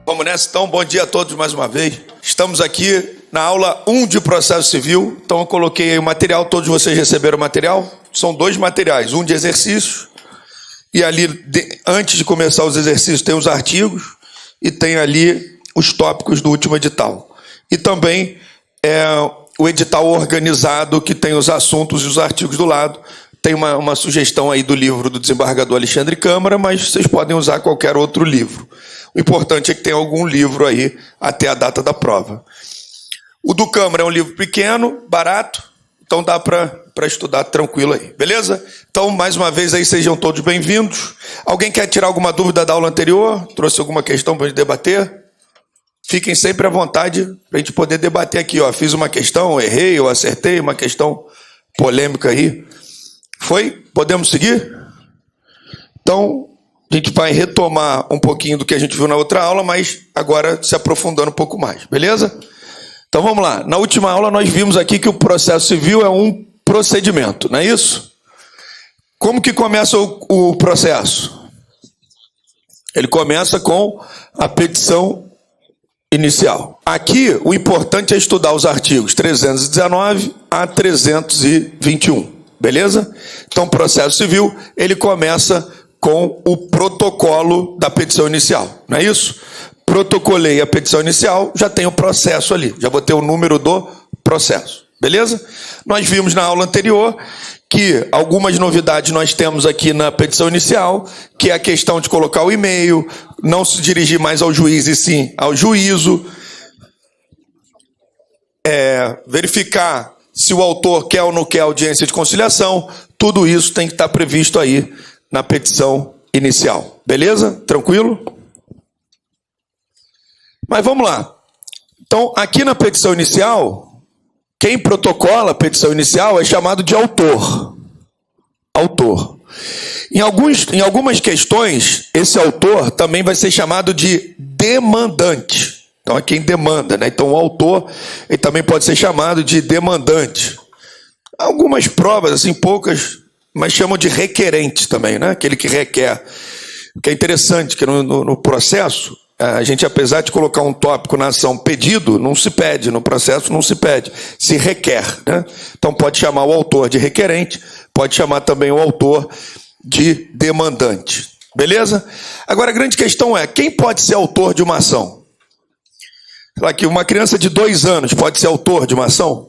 Vamos nessa então, bom dia a todos mais uma vez. Estamos aqui na aula 1 de processo civil, então eu coloquei aí o material, todos vocês receberam o material. São dois materiais, um de exercícios, e ali, antes de começar os exercícios, tem os artigos, e tem ali os tópicos do último edital. E também o edital organizado, que tem os assuntos e os artigos do lado. Tem uma sugestão aí do livro do desembargador Alexandre Câmara, mas vocês podem usar qualquer outro livro. O importante é que tenha algum livro aí até a data da prova. O do Câmara é um livro pequeno, barato, então dá para estudar tranquilo aí, beleza? Então, mais uma vez aí, sejam todos bem-vindos. Alguém quer tirar alguma dúvida da aula anterior? Trouxe alguma questão para a gente debater? Fiquem sempre à vontade para a gente poder debater aqui. Ó. Fiz uma questão, errei ou acertei, uma questão polêmica aí. Foi? Podemos seguir? Então, a gente vai retomar um pouquinho do que a gente viu na outra aula, mas agora se aprofundando um pouco mais, beleza? Então vamos lá. Na última aula nós vimos aqui que o processo civil é um procedimento, não é isso? Como que começa o processo? Ele começa com a petição inicial. Aqui o importante é estudar os artigos 319 a 321, beleza? Então o processo civil, ele começa com o protocolo da petição inicial, não é isso? Protocolei a petição inicial, já tem o processo ali, já botei o número do processo, beleza? Nós vimos na aula anterior que algumas novidades nós temos aqui na petição inicial, que é a questão de colocar o e-mail, não se dirigir mais ao juiz e sim ao juízo, verificar se o autor quer ou não quer audiência de conciliação, tudo isso tem que estar previsto aí na petição inicial, beleza? Tranquilo? Mas vamos lá. Então, aqui na petição inicial, quem protocola a petição inicial é chamado de autor. Autor. Em algumas questões, esse autor também vai ser chamado de demandante. Então, é quem demanda, né? Então, o autor ele também pode ser chamado de demandante. Algumas provas, assim, poucas, mas chamam de requerente também, né? Aquele que requer. O que é interessante, que no processo, a gente, apesar de colocar um tópico na ação pedido, não se pede, no processo não se pede, se requer, né? Então pode chamar o autor de requerente, pode chamar também o autor de demandante, beleza? Agora a grande questão é, quem pode ser autor de uma ação? Sei lá, que uma criança de 2 anos pode ser autor de uma ação?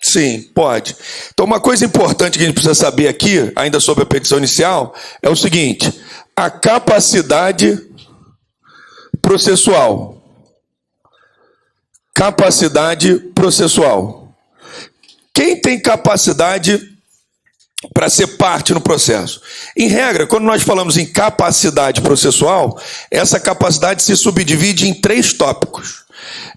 Sim, pode. Então uma coisa importante que a gente precisa saber aqui, ainda sobre a petição inicial, é o seguinte: a capacidade processual. Capacidade processual. Quem tem capacidade para ser parte no processo? Em regra, quando nós falamos em capacidade processual, essa capacidade se subdivide em 3 tópicos.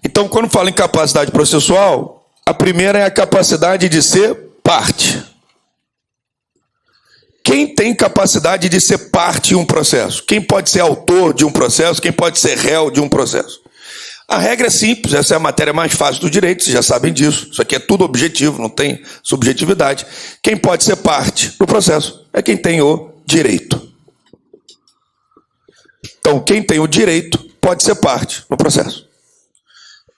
Então, quando falo em capacidade processual, a primeira é a capacidade de ser parte. Quem tem capacidade de ser parte em um processo? Quem pode ser autor de um processo? Quem pode ser réu de um processo? A regra é simples, essa é a matéria mais fácil do direito, vocês já sabem disso. Isso aqui é tudo objetivo, não tem subjetividade. Quem pode ser parte do processo é quem tem o direito. Então, quem tem o direito pode ser parte no processo.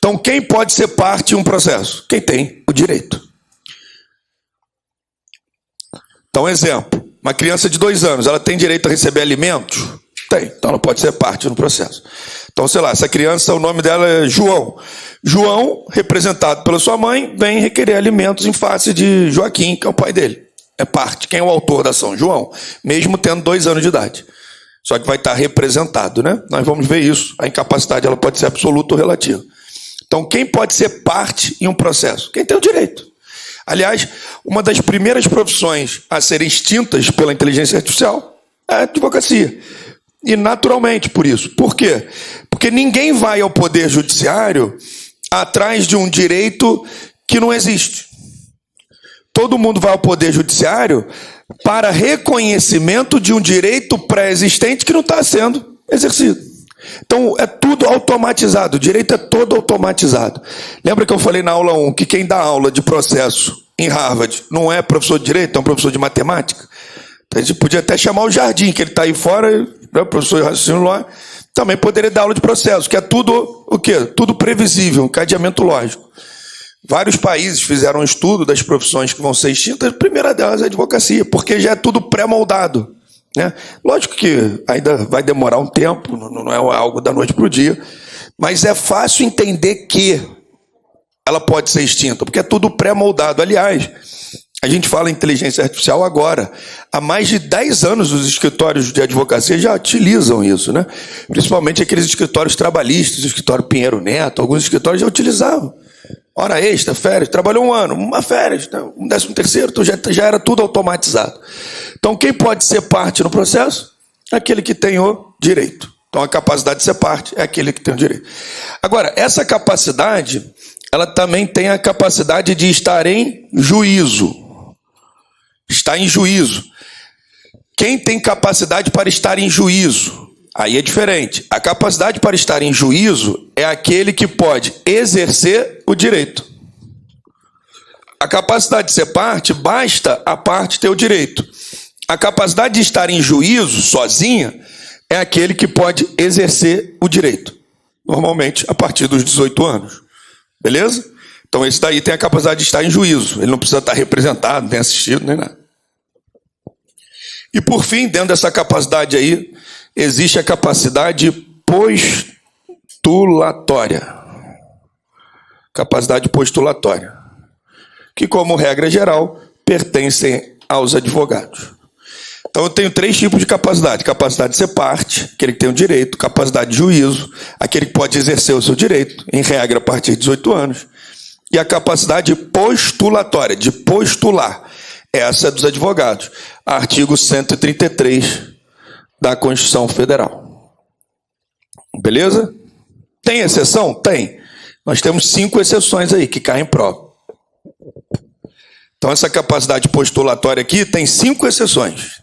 Então, quem pode ser parte em um processo? Quem tem o direito. Então, exemplo. Uma criança de 2 anos, ela tem direito a receber alimentos? Tem, então ela pode ser parte no processo. Então, sei lá, essa criança, o nome dela é João. João, representado pela sua mãe, vem requerer alimentos em face de Joaquim, que é o pai dele. É parte. Quem é o autor da ação? João, mesmo tendo 2 anos de idade. Só que vai estar representado, né? Nós vamos ver isso. A incapacidade ela pode ser absoluta ou relativa. Então, quem pode ser parte em um processo? Quem tem o direito. Aliás, uma das primeiras profissões a serem extintas pela inteligência artificial é a advocacia. E naturalmente por isso. Por quê? Porque ninguém vai ao poder judiciário atrás de um direito que não existe. Todo mundo vai ao poder judiciário para reconhecimento de um direito pré-existente que não está sendo exercido. Então, é tudo automatizado, o direito é todo automatizado. Lembra que eu falei na aula 1 que quem dá aula de processo em Harvard não é professor de direito, é um professor de matemática? Então, a gente podia até chamar o Jardim, que ele está aí fora, né, professor de raciocínio lá, também poderia dar aula de processo, que é tudo o quê? Tudo previsível, um cadeamento lógico. Vários países fizeram um estudo das profissões que vão ser extintas, a primeira delas é a advocacia, porque já é tudo pré-moldado, né? Lógico que ainda vai demorar um tempo, não é algo da noite para o dia, mas é fácil entender que ela pode ser extinta, porque é tudo pré-moldado. Aliás, a gente fala em inteligência artificial agora. Há mais de 10 anos os escritórios de advocacia já utilizam isso, né? Principalmente aqueles escritórios trabalhistas, o escritório Pinheiro Neto, alguns escritórios já utilizavam. Hora extra, férias, trabalhou um ano, uma férias, um 13º, então já era tudo automatizado. Então quem pode ser parte no processo? Aquele que tem o direito. Então a capacidade de ser parte é aquele que tem o direito. Agora, essa capacidade, ela também tem a capacidade de estar em juízo. Está em juízo. Quem tem capacidade para estar em juízo? Aí é diferente. A capacidade para estar em juízo é aquele que pode exercer o direito. A capacidade de ser parte, basta a parte ter o direito. A capacidade de estar em juízo, sozinha, é aquele que pode exercer o direito. Normalmente, a partir dos 18 anos. Beleza? Então, esse daí tem a capacidade de estar em juízo. Ele não precisa estar representado, nem assistido, nem nada. E, por fim, dentro dessa capacidade aí, existe a capacidade postulatória. Capacidade postulatória. Que, como regra geral, pertencem aos advogados. Então, eu tenho 3 tipos de capacidade. Capacidade de ser parte, aquele que tem o direito. Capacidade de juízo, aquele que pode exercer o seu direito, em regra, a partir de 18 anos. E a capacidade postulatória, de postular. Essa é dos advogados. Artigo 133 da Constituição Federal. Beleza? Tem exceção? Tem. Nós temos 5 exceções aí que caem em prova. Então, essa capacidade postulatória aqui tem 5 exceções.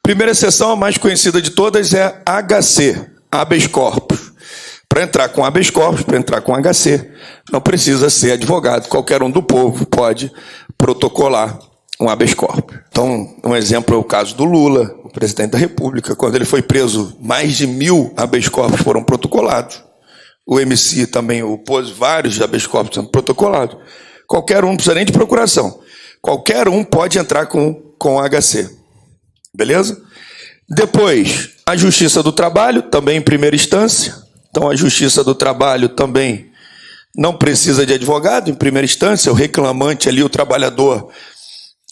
Primeira exceção, a mais conhecida de todas, é HC, habeas corpus. Para entrar com habeas corpus, para entrar com HC, não precisa ser advogado. Qualquer um do povo pode protocolar um habeas corpus. Então, um exemplo é o caso do Lula, o presidente da República. Quando ele foi preso, mais de 1000 habeas corpus foram protocolados. O MC também opôs vários habeas corpus sendo protocolados. Qualquer um, não precisa nem de procuração. Qualquer um pode entrar com HC. Beleza? Depois, a Justiça do Trabalho, também em primeira instância. Então, a Justiça do Trabalho também não precisa de advogado, em primeira instância. O reclamante ali, o trabalhador,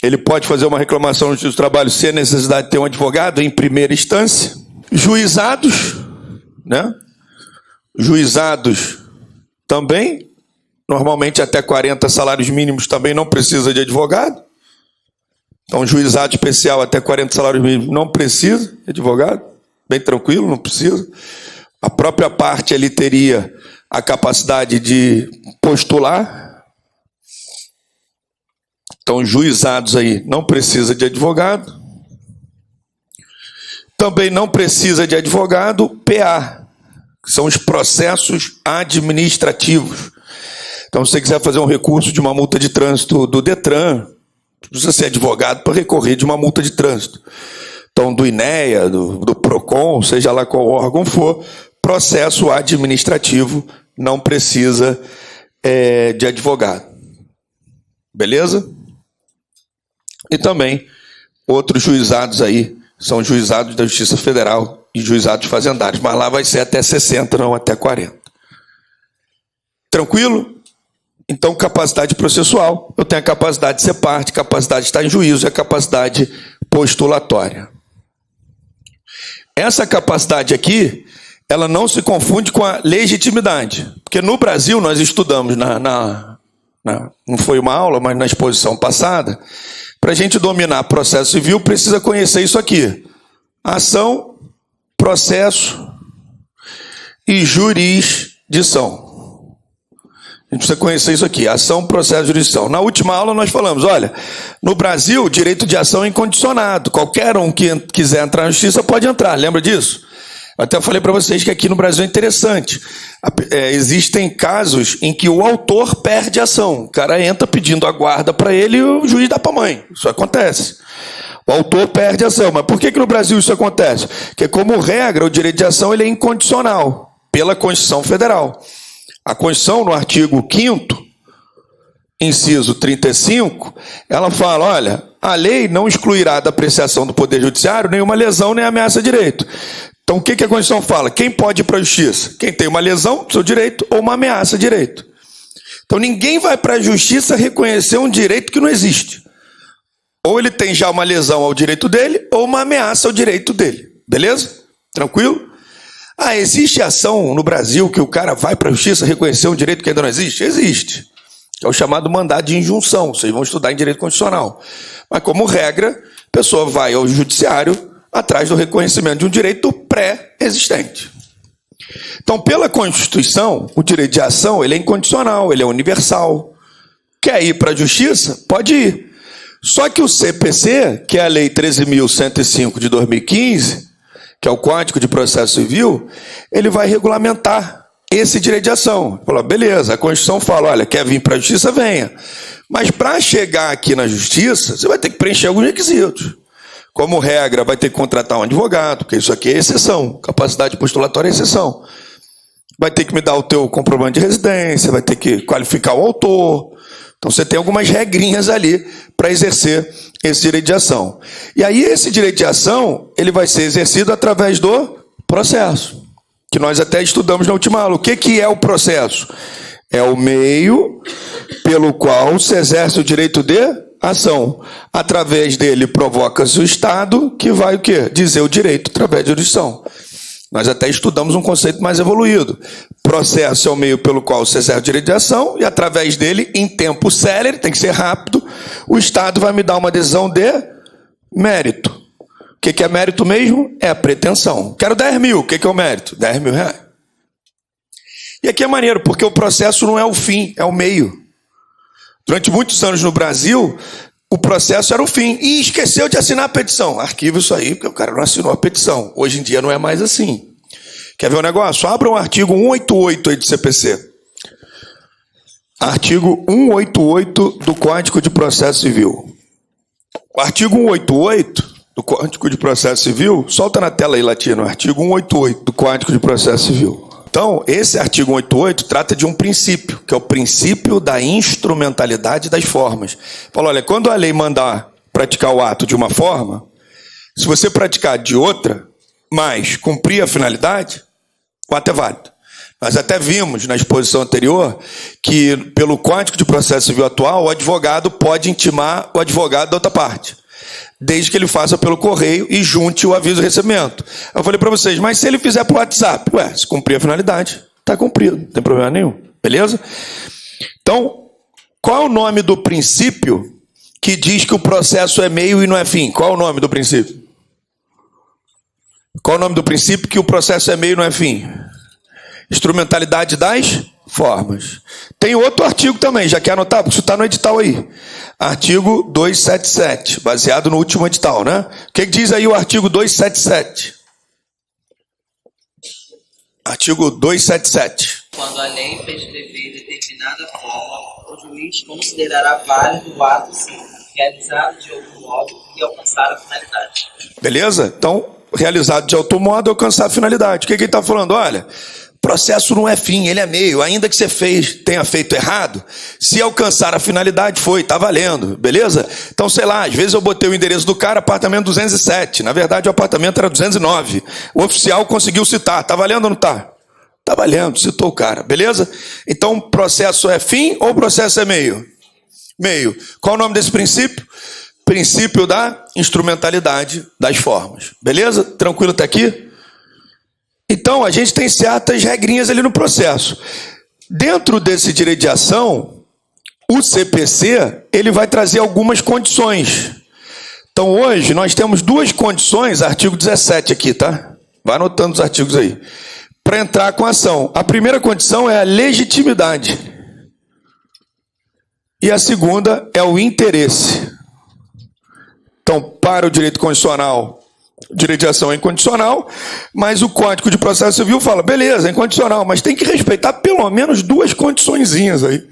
ele pode fazer uma reclamação no Justiça do Trabalho sem a necessidade de ter um advogado, em primeira instância. Juizados, né? Juizados também, normalmente até 40 salários mínimos também não precisa de advogado. Então, juizado especial até 40 salários mínimos não precisa de advogado, bem tranquilo, não precisa. A própria parte ali teria a capacidade de postular. Então, juizados aí não precisa de advogado. Também não precisa de advogado PA, que são os processos administrativos. Então, se você quiser fazer um recurso de uma multa de trânsito do Detran, precisa ser advogado para recorrer de uma multa de trânsito. Então, do INEA, do PROCON, seja lá qual órgão for, processo administrativo não precisa de advogado. Beleza? E também, outros juizados aí, são juizados da Justiça Federal e juizados fazendários, mas lá vai ser até 60, não até 40. Tranquilo? Então, capacidade processual, eu tenho a capacidade de ser parte, capacidade de estar em juízo e a capacidade postulatória. Essa capacidade aqui, ela não se confunde com a legitimidade. Porque no Brasil, nós estudamos, não foi uma aula, mas na exposição passada, para a gente dominar processo civil, precisa conhecer isso aqui. Ação, processo e jurisdição. A gente precisa conhecer isso aqui, ação, processo e jurisdição. Na última aula nós falamos, olha, no Brasil o direito de ação é incondicionado. Qualquer um que quiser entrar na justiça pode entrar, lembra disso? Eu até falei para vocês que aqui no Brasil é interessante. Existem casos em que o autor perde a ação. O cara entra pedindo a guarda para ele e o juiz dá para a mãe. Isso acontece. O autor perde a ação. Mas por que no Brasil isso acontece? Porque, como regra, o direito de ação ele é incondicional pela Constituição Federal. A Constituição, no artigo 5º, inciso 35, ela fala, olha, a lei não excluirá da apreciação do Poder Judiciário nenhuma lesão nem ameaça de direito. Então, o que a Constituição fala? Quem pode ir para a justiça? Quem tem uma lesão do seu direito ou uma ameaça de direito. Então, ninguém vai para a justiça reconhecer um direito que não existe. Ou ele tem já uma lesão ao direito dele, ou uma ameaça ao direito dele. Beleza? Tranquilo? Existe ação no Brasil que o cara vai para a justiça reconhecer um direito que ainda não existe? Existe. É o chamado mandado de injunção. Vocês vão estudar em direito constitucional. Mas, como regra, a pessoa vai ao judiciário atrás do reconhecimento de um direito pré-existente. Então, pela Constituição, o direito de ação ele é incondicional, ele é universal. Quer ir para a justiça? Pode ir. Só que o CPC, que é a Lei 13.105 de 2015, que é o Código de Processo Civil, ele vai regulamentar esse direito de ação. Fala, beleza, a Constituição fala, olha, quer vir para a justiça, venha. Mas para chegar aqui na justiça, você vai ter que preencher alguns requisitos. Como regra, vai ter que contratar um advogado, porque isso aqui é exceção. Capacidade postulatória é exceção. Vai ter que me dar o teu comprovante de residência, vai ter que qualificar o autor. Então, você tem algumas regrinhas ali para exercer esse direito de ação. E aí, esse direito de ação, ele vai ser exercido através do processo, que nós até estudamos na última aula. O que é o processo? É o meio pelo qual se exerce o direito de ação. Através dele provoca-se o Estado, que vai o quê? Dizer o direito através da jurisdição. Nós até estudamos um conceito mais evoluído. Processo é o meio pelo qual se exerce o direito de ação, e através dele, em tempo célere, tem que ser rápido, o Estado vai me dar uma decisão de mérito. O que é mérito mesmo? É a pretensão. Quero 10 mil. O que é o mérito? 10 mil reais. E aqui é maneiro, porque o processo não é o fim, é o meio. Durante muitos anos no Brasil, o processo era o fim. E esqueceu de assinar a petição. Arquiva isso aí, porque o cara não assinou a petição. Hoje em dia não é mais assim. Quer ver um negócio? Abra o artigo 188 aí do CPC. Artigo 188 do Código de Processo Civil. O artigo 188 do Código de Processo Civil, solta na tela aí, Latino, artigo 188 do Código de Processo Civil. Então, esse artigo 188 trata de um princípio, que é o princípio da instrumentalidade das formas. Fala, olha, quando a lei mandar praticar o ato de uma forma, se você praticar de outra, mas cumprir a finalidade, o ato é válido. Nós até vimos na exposição anterior que, pelo Código de Processo Civil atual, o advogado pode intimar o advogado da outra parte, desde que ele faça pelo correio e junte o aviso de recebimento. Eu falei para vocês, mas se ele fizer por WhatsApp? Se cumprir a finalidade, está cumprido, não tem problema nenhum, beleza? Então, qual é o nome do princípio que diz que o processo é meio e não é fim? Qual é o nome do princípio? Qual é o nome do princípio que o processo é meio e não é fim? Instrumentalidade das formas. Tem outro artigo também, já quer anotar? Porque isso está no edital aí. Artigo 277, baseado no último edital, né? O que diz aí o artigo 277? Artigo 277. Quando a lei prescrever determinada forma, o juiz considerará válido o ato realizado de outro modo e alcançar a finalidade. Beleza? Então, realizado de outro modo, alcançar a finalidade. O que ele está falando? Olha, processo não é fim, ele é meio. Ainda que você tenha feito errado, se alcançar a finalidade, está valendo, beleza? Então, sei lá, às vezes eu botei o endereço do cara, apartamento 207. Na verdade, o apartamento era 209. O oficial conseguiu citar. Está valendo ou não está? Está valendo, citou o cara, beleza? Então, processo é fim ou processo é meio? Meio. Qual o nome desse princípio? Princípio da instrumentalidade das formas. Beleza? Tranquilo até aqui? Então, a gente tem certas regrinhas ali no processo. Dentro desse direito de ação, o CPC, ele vai trazer algumas condições. Então, hoje, nós temos duas condições, artigo 17 aqui, tá? Vai anotando os artigos aí. Para entrar com a ação. A primeira condição é a legitimidade. E a segunda é o interesse. Então, para o direito constitucional, Direito de ação é incondicional, mas o Código de Processo Civil fala, beleza, é incondicional, mas tem que respeitar pelo menos duas condiçõezinhas aí,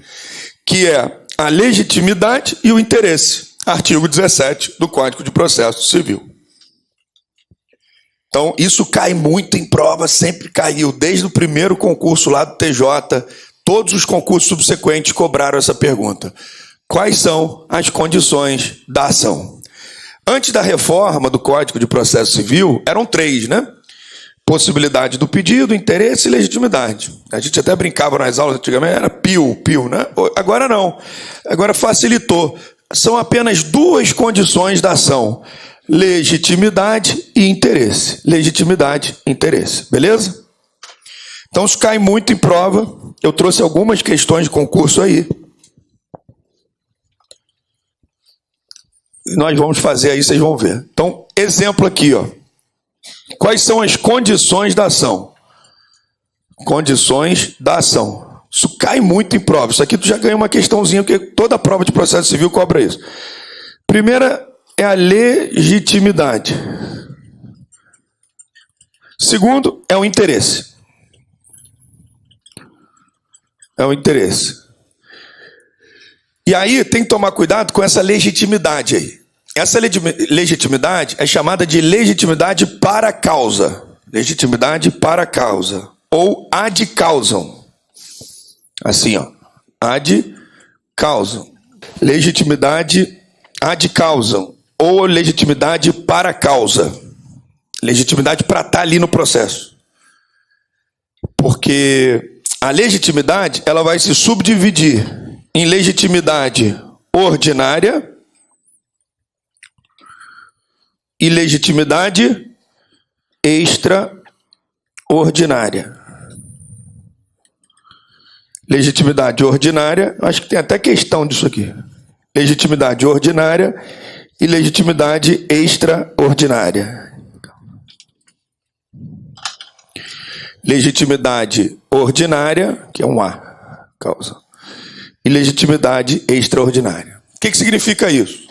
que é a legitimidade e o interesse. Artigo 17 do Código de Processo Civil. Então, isso cai muito em prova, sempre caiu, desde o primeiro concurso lá do TJ, todos os concursos subsequentes cobraram essa pergunta. Quais são as condições da ação? Antes da reforma do Código de Processo Civil, eram 3, né? Possibilidade do pedido, interesse e legitimidade. A gente até brincava nas aulas antigamente, era pio, né? Agora não, agora facilitou. São apenas 2 condições da ação. Legitimidade e interesse. Legitimidade e interesse. Beleza? Então, isso cai muito em prova. Eu trouxe algumas questões de concurso aí. Nós vamos fazer aí, vocês vão ver. Então, exemplo aqui, ó. Quais são as condições da ação? Condições da ação. Isso cai muito em prova. Isso aqui tu já ganha uma questãozinha, porque toda prova de processo civil cobra isso. Primeira é a legitimidade. Segundo é o interesse. É o interesse. E aí tem que tomar cuidado com essa legitimidade aí. Essa legitimidade é chamada de legitimidade para causa. Legitimidade para causa. Ou ad causam. Assim, ó. Ad causam. Legitimidade ad causam. Ou legitimidade para causa. Legitimidade para estar ali no processo. Porque a legitimidade, ela vai se subdividir em legitimidade ordinária e legitimidade extraordinária. Legitimidade ordinária, acho que tem até questão disso aqui. Legitimidade ordinária e legitimidade extraordinária. Legitimidade ordinária, que é um A, causa, e legitimidade extraordinária. O que significa isso?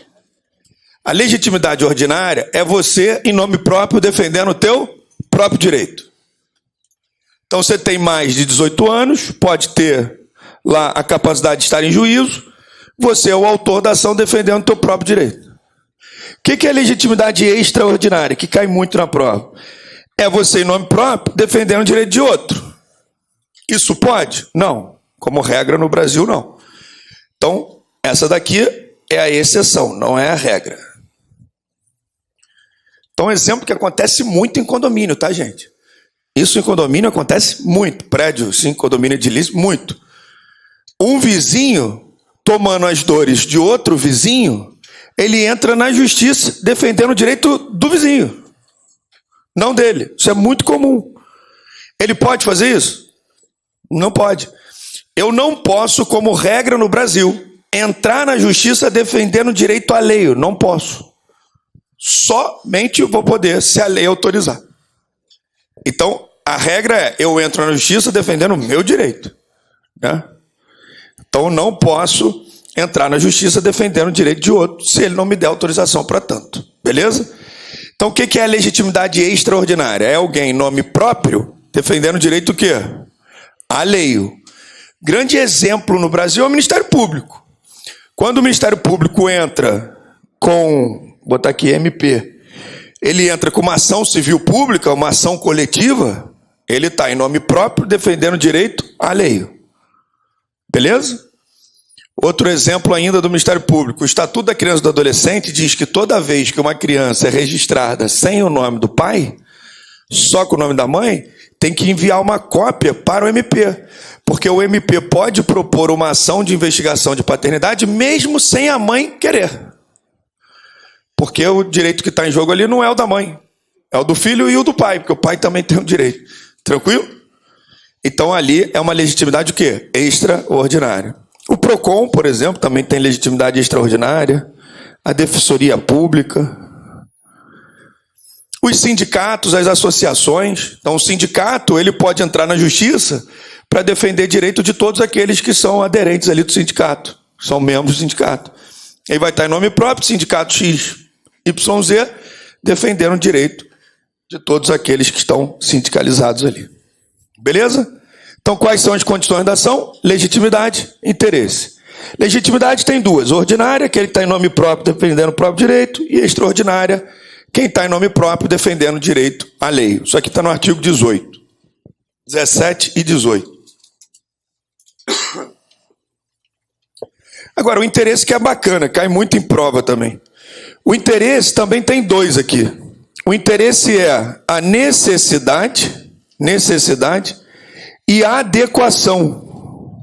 A legitimidade ordinária é você, em nome próprio, defendendo o teu próprio direito. Então, você tem mais de 18 anos, pode ter lá a capacidade de estar em juízo, você é o autor da ação defendendo o teu próprio direito. O que é legitimidade extraordinária, que cai muito na prova? É você, em nome próprio, defendendo o direito de outro. Isso pode? Não. Como regra no Brasil, não. Então, essa daqui é a exceção, não é a regra. Então, um exemplo que acontece muito em condomínio, tá, gente? Isso em condomínio acontece muito. Prédio, sim, condomínio edilício, muito. Um vizinho, tomando as dores de outro vizinho, ele entra na justiça defendendo o direito do vizinho, não dele. Isso é muito comum. Ele pode fazer isso? Não pode. Eu não posso, como regra no Brasil, entrar na justiça defendendo o direito alheio. Não posso. Somente eu vou poder se a lei autorizar. Então, a regra é, eu entro na justiça defendendo o meu direito, né? Então, eu não posso entrar na justiça defendendo o direito de outro, se ele não me der autorização para tanto. Beleza? Então, o que é a legitimidade extraordinária? É alguém em nome próprio defendendo o direito o quê? Alheio. Grande exemplo no Brasil é o Ministério Público. Quando o Ministério Público entra com, vou botar aqui MP, ele entra com uma ação civil pública, uma ação coletiva, ele está em nome próprio defendendo o direito alheio. Beleza? Outro exemplo ainda do Ministério Público. O Estatuto da Criança e do Adolescente diz que toda vez que uma criança é registrada sem o nome do pai, só com o nome da mãe, tem que enviar uma cópia para o MP. Porque o MP pode propor uma ação de investigação de paternidade mesmo sem a mãe querer. Porque o direito que está em jogo ali não é o da mãe, é o do filho e o do pai, porque o pai também tem um direito. Tranquilo? Então ali é uma legitimidade o quê? Extraordinária. O PROCON, por exemplo, também tem legitimidade extraordinária. A Defensoria Pública. Os sindicatos, as associações. Então o sindicato ele pode entrar na justiça para defender direito de todos aqueles que são aderentes ali do sindicato, são membros do sindicato. Ele vai estar em nome próprio, sindicato X, YZ, defendendo o direito de todos aqueles que estão sindicalizados ali. Beleza? Então, quais são as condições da ação? Legitimidade, interesse. Legitimidade tem duas: ordinária, aquele que está em nome próprio defendendo o próprio direito, e extraordinária, quem está em nome próprio defendendo o direito à lei. Isso aqui está no artigo 18, 17 e 18. Agora, o interesse que é bacana, cai muito em prova também. O interesse também tem dois aqui. O interesse é a necessidade e a adequação.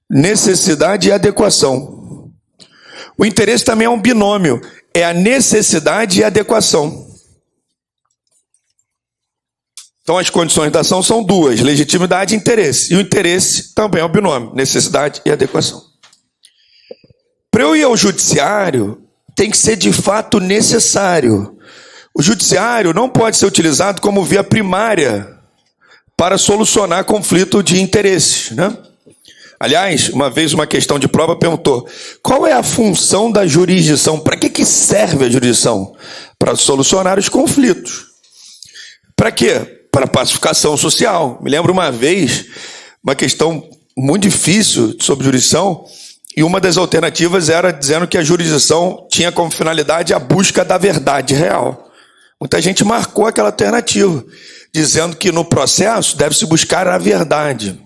Necessidade e adequação. O interesse também é um binômio. É a necessidade e a adequação. Então, as condições da ação são duas: legitimidade e interesse. E o interesse também é um binômio: necessidade e adequação. Para eu ir ao judiciário, tem que ser de fato necessário. O judiciário não pode ser utilizado como via primária para solucionar conflito de interesses, né? Aliás, uma vez uma questão de prova perguntou: qual é a função da jurisdição? Para que serve a jurisdição? Para solucionar os conflitos. Para quê? Para pacificação social. Me lembro uma vez, uma questão muito difícil sobre jurisdição, e uma das alternativas era dizendo que a jurisdição tinha como finalidade a busca da verdade real. Muita gente marcou aquela alternativa, dizendo que no processo deve-se buscar a verdade.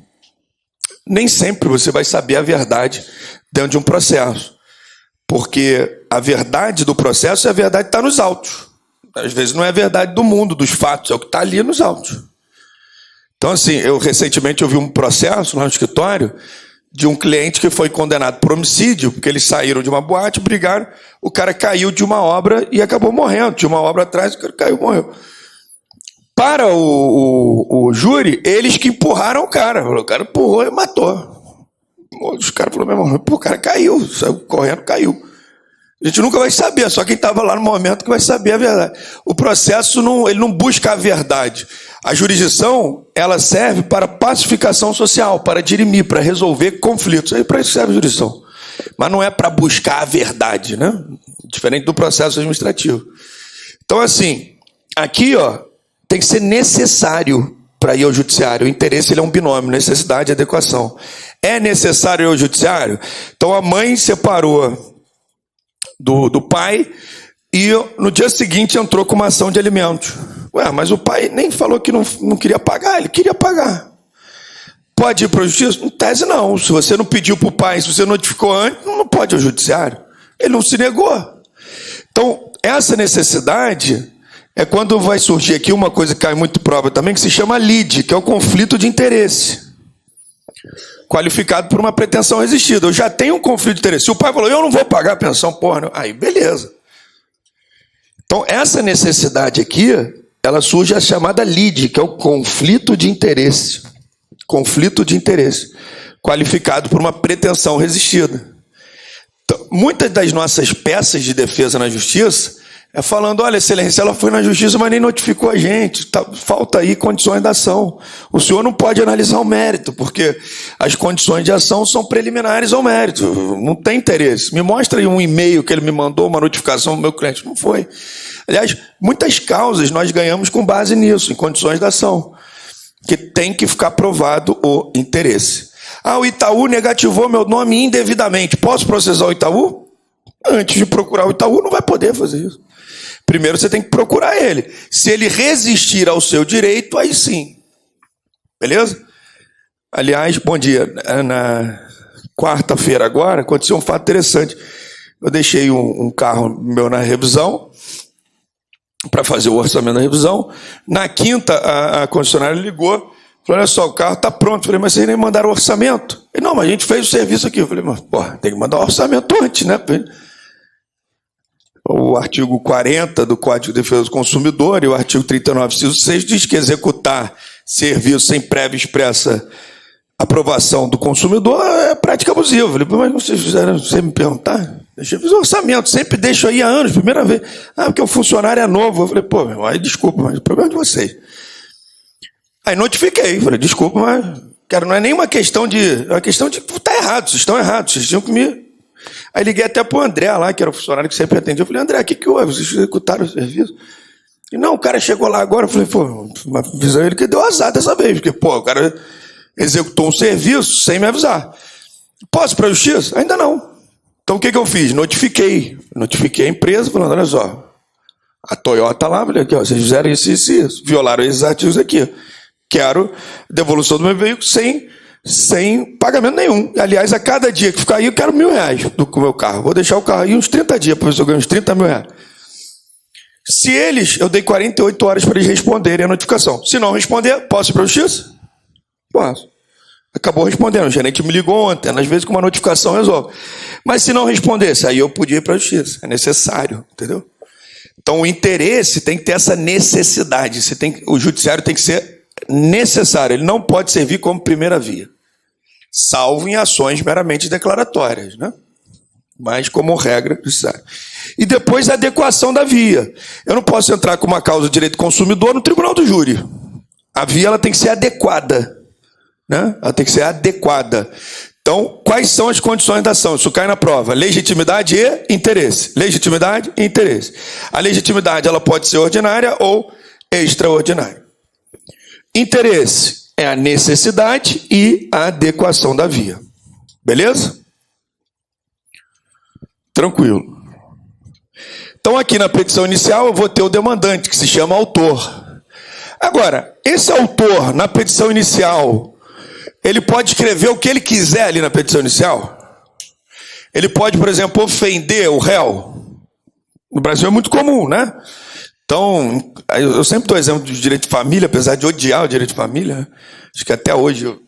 Nem sempre você vai saber a verdade dentro de um processo, porque a verdade do processo é a verdade que está nos autos. Às vezes não é a verdade do mundo, dos fatos, é o que está ali nos autos. Então, assim, eu recentemente ouvi um processo lá no escritório de um cliente que foi condenado por homicídio, porque eles saíram de uma boate, brigaram, o cara caiu de uma obra e acabou morrendo. Tinha uma obra atrás, o cara caiu e morreu. Para o júri, eles que empurraram o cara. O cara empurrou e matou. Os caras falaram: meu irmão, o cara caiu, saiu correndo, caiu. A gente nunca vai saber, só quem estava lá no momento que vai saber a verdade. O processo ele não busca a verdade. A jurisdição, ela serve para pacificação social, para dirimir, para resolver conflitos. Aí para isso serve a jurisdição. Mas não é para buscar a verdade, né? Diferente do processo administrativo. Então, assim, aqui, ó, tem que ser necessário para ir ao judiciário. O interesse, ele é um binômio: necessidade e adequação. É necessário ir ao judiciário? Então, a mãe separou do pai e no dia seguinte entrou com uma ação de alimentos. Ué, mas o pai nem falou que não queria pagar, ele queria pagar. Pode ir para a justiça? Em tese não. Se você não pediu para o pai, se você notificou antes, não pode ir ao judiciário. Ele não se negou. Então, essa necessidade é quando vai surgir aqui uma coisa que cai muito prova também, que se chama lide, que é o conflito de interesse, qualificado por uma pretensão resistida. Eu já tenho um conflito de interesse. Se o pai falou: eu não vou pagar a pensão, porra, não. Aí beleza. Então, essa necessidade aqui, ela surge a chamada lide, que é o conflito de interesse. Conflito de interesse, qualificado por uma pretensão resistida. Então, muitas das nossas peças de defesa na justiça é falando: olha, excelência, ela foi na justiça, mas nem notificou a gente, falta aí condições da ação. O senhor não pode analisar o mérito, porque as condições de ação são preliminares ao mérito, não tem interesse. Me mostra aí um e-mail que ele me mandou, uma notificação do meu cliente. Não foi. Aliás, muitas causas nós ganhamos com base nisso, em condições da ação, que tem que ficar provado o interesse. Ah, o Itaú negativou meu nome indevidamente. Posso processar o Itaú? Antes de procurar o Itaú, não vai poder fazer isso. Primeiro você tem que procurar ele. Se ele resistir ao seu direito, aí sim. Beleza? Aliás, bom dia. Na quarta-feira agora, aconteceu um fato interessante. Eu deixei um carro meu na revisão, para fazer o orçamento da revisão. Na quinta, a concessionária ligou, falou: olha só, o carro está pronto. Eu falei: mas vocês nem mandaram o orçamento? Ele: não, mas a gente fez o serviço aqui. Eu falei: mas porra, tem que mandar o orçamento antes, né? O artigo 40 do Código de Defesa do Consumidor e o artigo 39, inciso 6, diz que executar serviço sem prévia expressa aprovação do consumidor é prática abusiva. Eu falei: mas vocês fizeram sem me perguntar? Eu fiz o orçamento, sempre deixo aí há anos, primeira vez. Ah, porque o funcionário é novo. Eu falei: pô, meu, aí desculpa, mas o problema é de vocês. Aí notifiquei, falei: desculpa, mas cara, não é nem uma questão de... é uma questão de... tá errado, vocês estão errados, vocês tinham que me... Aí liguei até para o André lá, que era o funcionário que sempre atendia. Eu falei: André, o que houve? Vocês executaram o serviço? E não, o cara chegou lá agora, eu falei, pô, mas avisa ele que deu azar dessa vez, porque, pô, o cara executou um serviço sem me avisar. Posso ir para a justiça? Ainda não. Então o que eu fiz? Notifiquei a empresa, falando, olha só, a Toyota lá, falei, aqui, ó, vocês fizeram isso, violaram esses artigos aqui. Quero devolução do meu veículo sem pagamento nenhum. Aliás, a cada dia que ficar aí, eu quero R$1.000 do meu carro. Vou deixar o carro aí uns 30 dias, para ver se eu ganho uns R$30 mil. Se eu dei 48 horas para eles responderem a notificação. Se não responder, posso ir para a justiça? Posso. Acabou respondendo. O gerente me ligou ontem. Às vezes, com uma notificação, resolve. Mas se não respondesse, aí eu podia ir para a justiça. É necessário, entendeu? Então, o interesse tem que ter essa necessidade. O judiciário tem que ser necessário. Ele não pode servir como primeira via, salvo em ações meramente declaratórias, né? Mas como regra, necessário. E depois a adequação da via. Eu não posso entrar com uma causa de direito do consumidor no tribunal do júri. A via ela tem que ser adequada, né? Ela tem que ser adequada. Então, quais são as condições da ação? Isso cai na prova. Legitimidade e interesse. Legitimidade e interesse. A legitimidade ela pode ser ordinária ou extraordinária. Interesse é a necessidade e a adequação da via. Beleza? Tranquilo. Então, aqui na petição inicial, eu vou ter o demandante, que se chama autor. Agora, esse autor, na petição inicial, ele pode escrever o que ele quiser ali na petição inicial? Ele pode, por exemplo, ofender o réu? No Brasil é muito comum, né? Então, eu sempre dou exemplo do direito de família, apesar de odiar o direito de família. Acho que até hoje eu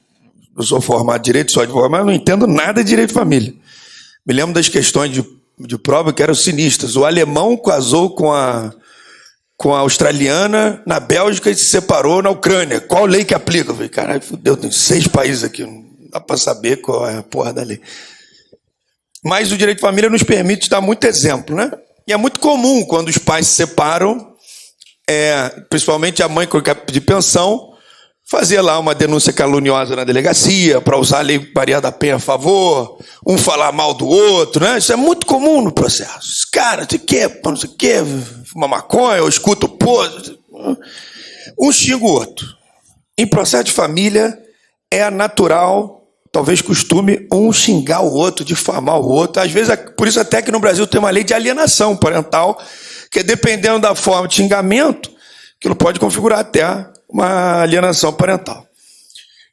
sou formado em direito, sou advogado, mas não entendo nada de direito de família. Me lembro das questões de prova que eram sinistras. O alemão casou com a australiana na Bélgica e se separou na Ucrânia. Qual lei que aplica? Eu falei, caralho, fudeu, tem 6 países aqui, não dá para saber qual é a porra da lei. Mas o direito de família nos permite dar muito exemplo, né? E é muito comum quando os pais se separam, principalmente a mãe que quer pedir pensão, fazer lá uma denúncia caluniosa na delegacia, para usar a lei Maria da Penha a favor, um falar mal do outro, né? Isso é muito comum no processo. Cara, não sei o quê, fuma maconha, ou escuta o poço. Um xinga o outro. Em processo de família, é natural, talvez costume, um xingar o outro, difamar o outro. Às vezes, por isso até que no Brasil tem uma lei de alienação parental, que dependendo da forma de xingamento, aquilo pode configurar até uma alienação parental.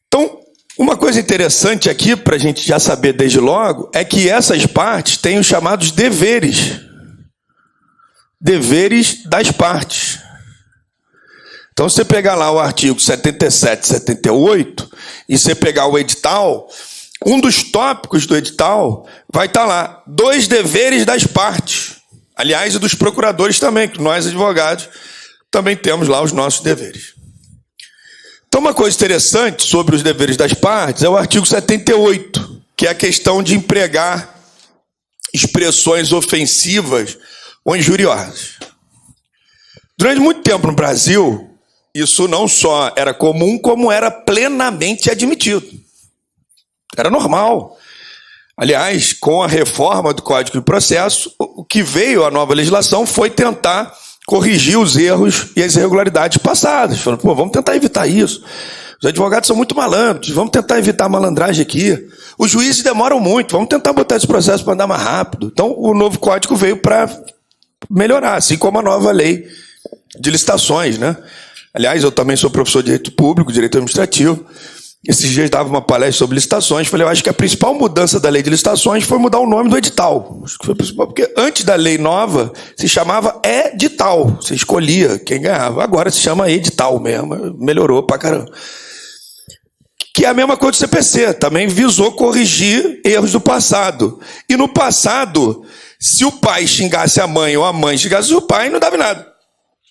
Então, uma coisa interessante aqui, para a gente já saber desde logo, é que essas partes têm os chamados deveres. Deveres das partes. Então, se você pegar lá o artigo 77 e 78, e você pegar o edital, um dos tópicos do edital vai estar lá, 2 deveres das partes. Aliás, e dos procuradores também, que nós, advogados, também temos lá os nossos deveres. Então, uma coisa interessante sobre os deveres das partes é o artigo 78, que é a questão de empregar expressões ofensivas ou injuriosas. Durante muito tempo no Brasil, isso não só era comum, como era plenamente admitido. Era normal. Aliás, com a reforma do Código de Processo, o que veio a nova legislação foi tentar corrigir os erros e as irregularidades passadas. Falando, pô, vamos tentar evitar isso. Os advogados são muito malandros, vamos tentar evitar a malandragem aqui. Os juízes demoram muito, vamos tentar botar esse processo para andar mais rápido. Então, o novo código veio para melhorar, assim como a nova lei de licitações, né? Aliás, eu também sou professor de direito público, direito administrativo. Esses dias dava uma palestra sobre licitações. Falei, eu acho que a principal mudança da lei de licitações foi mudar o nome do edital. Acho que foi a principal, porque antes da lei nova se chamava edital. Você escolhia quem ganhava. Agora se chama edital mesmo. Melhorou pra caramba. Que é a mesma coisa do CPC. Também visou corrigir erros do passado. E no passado, se o pai xingasse a mãe ou a mãe xingasse o pai, não dava nada.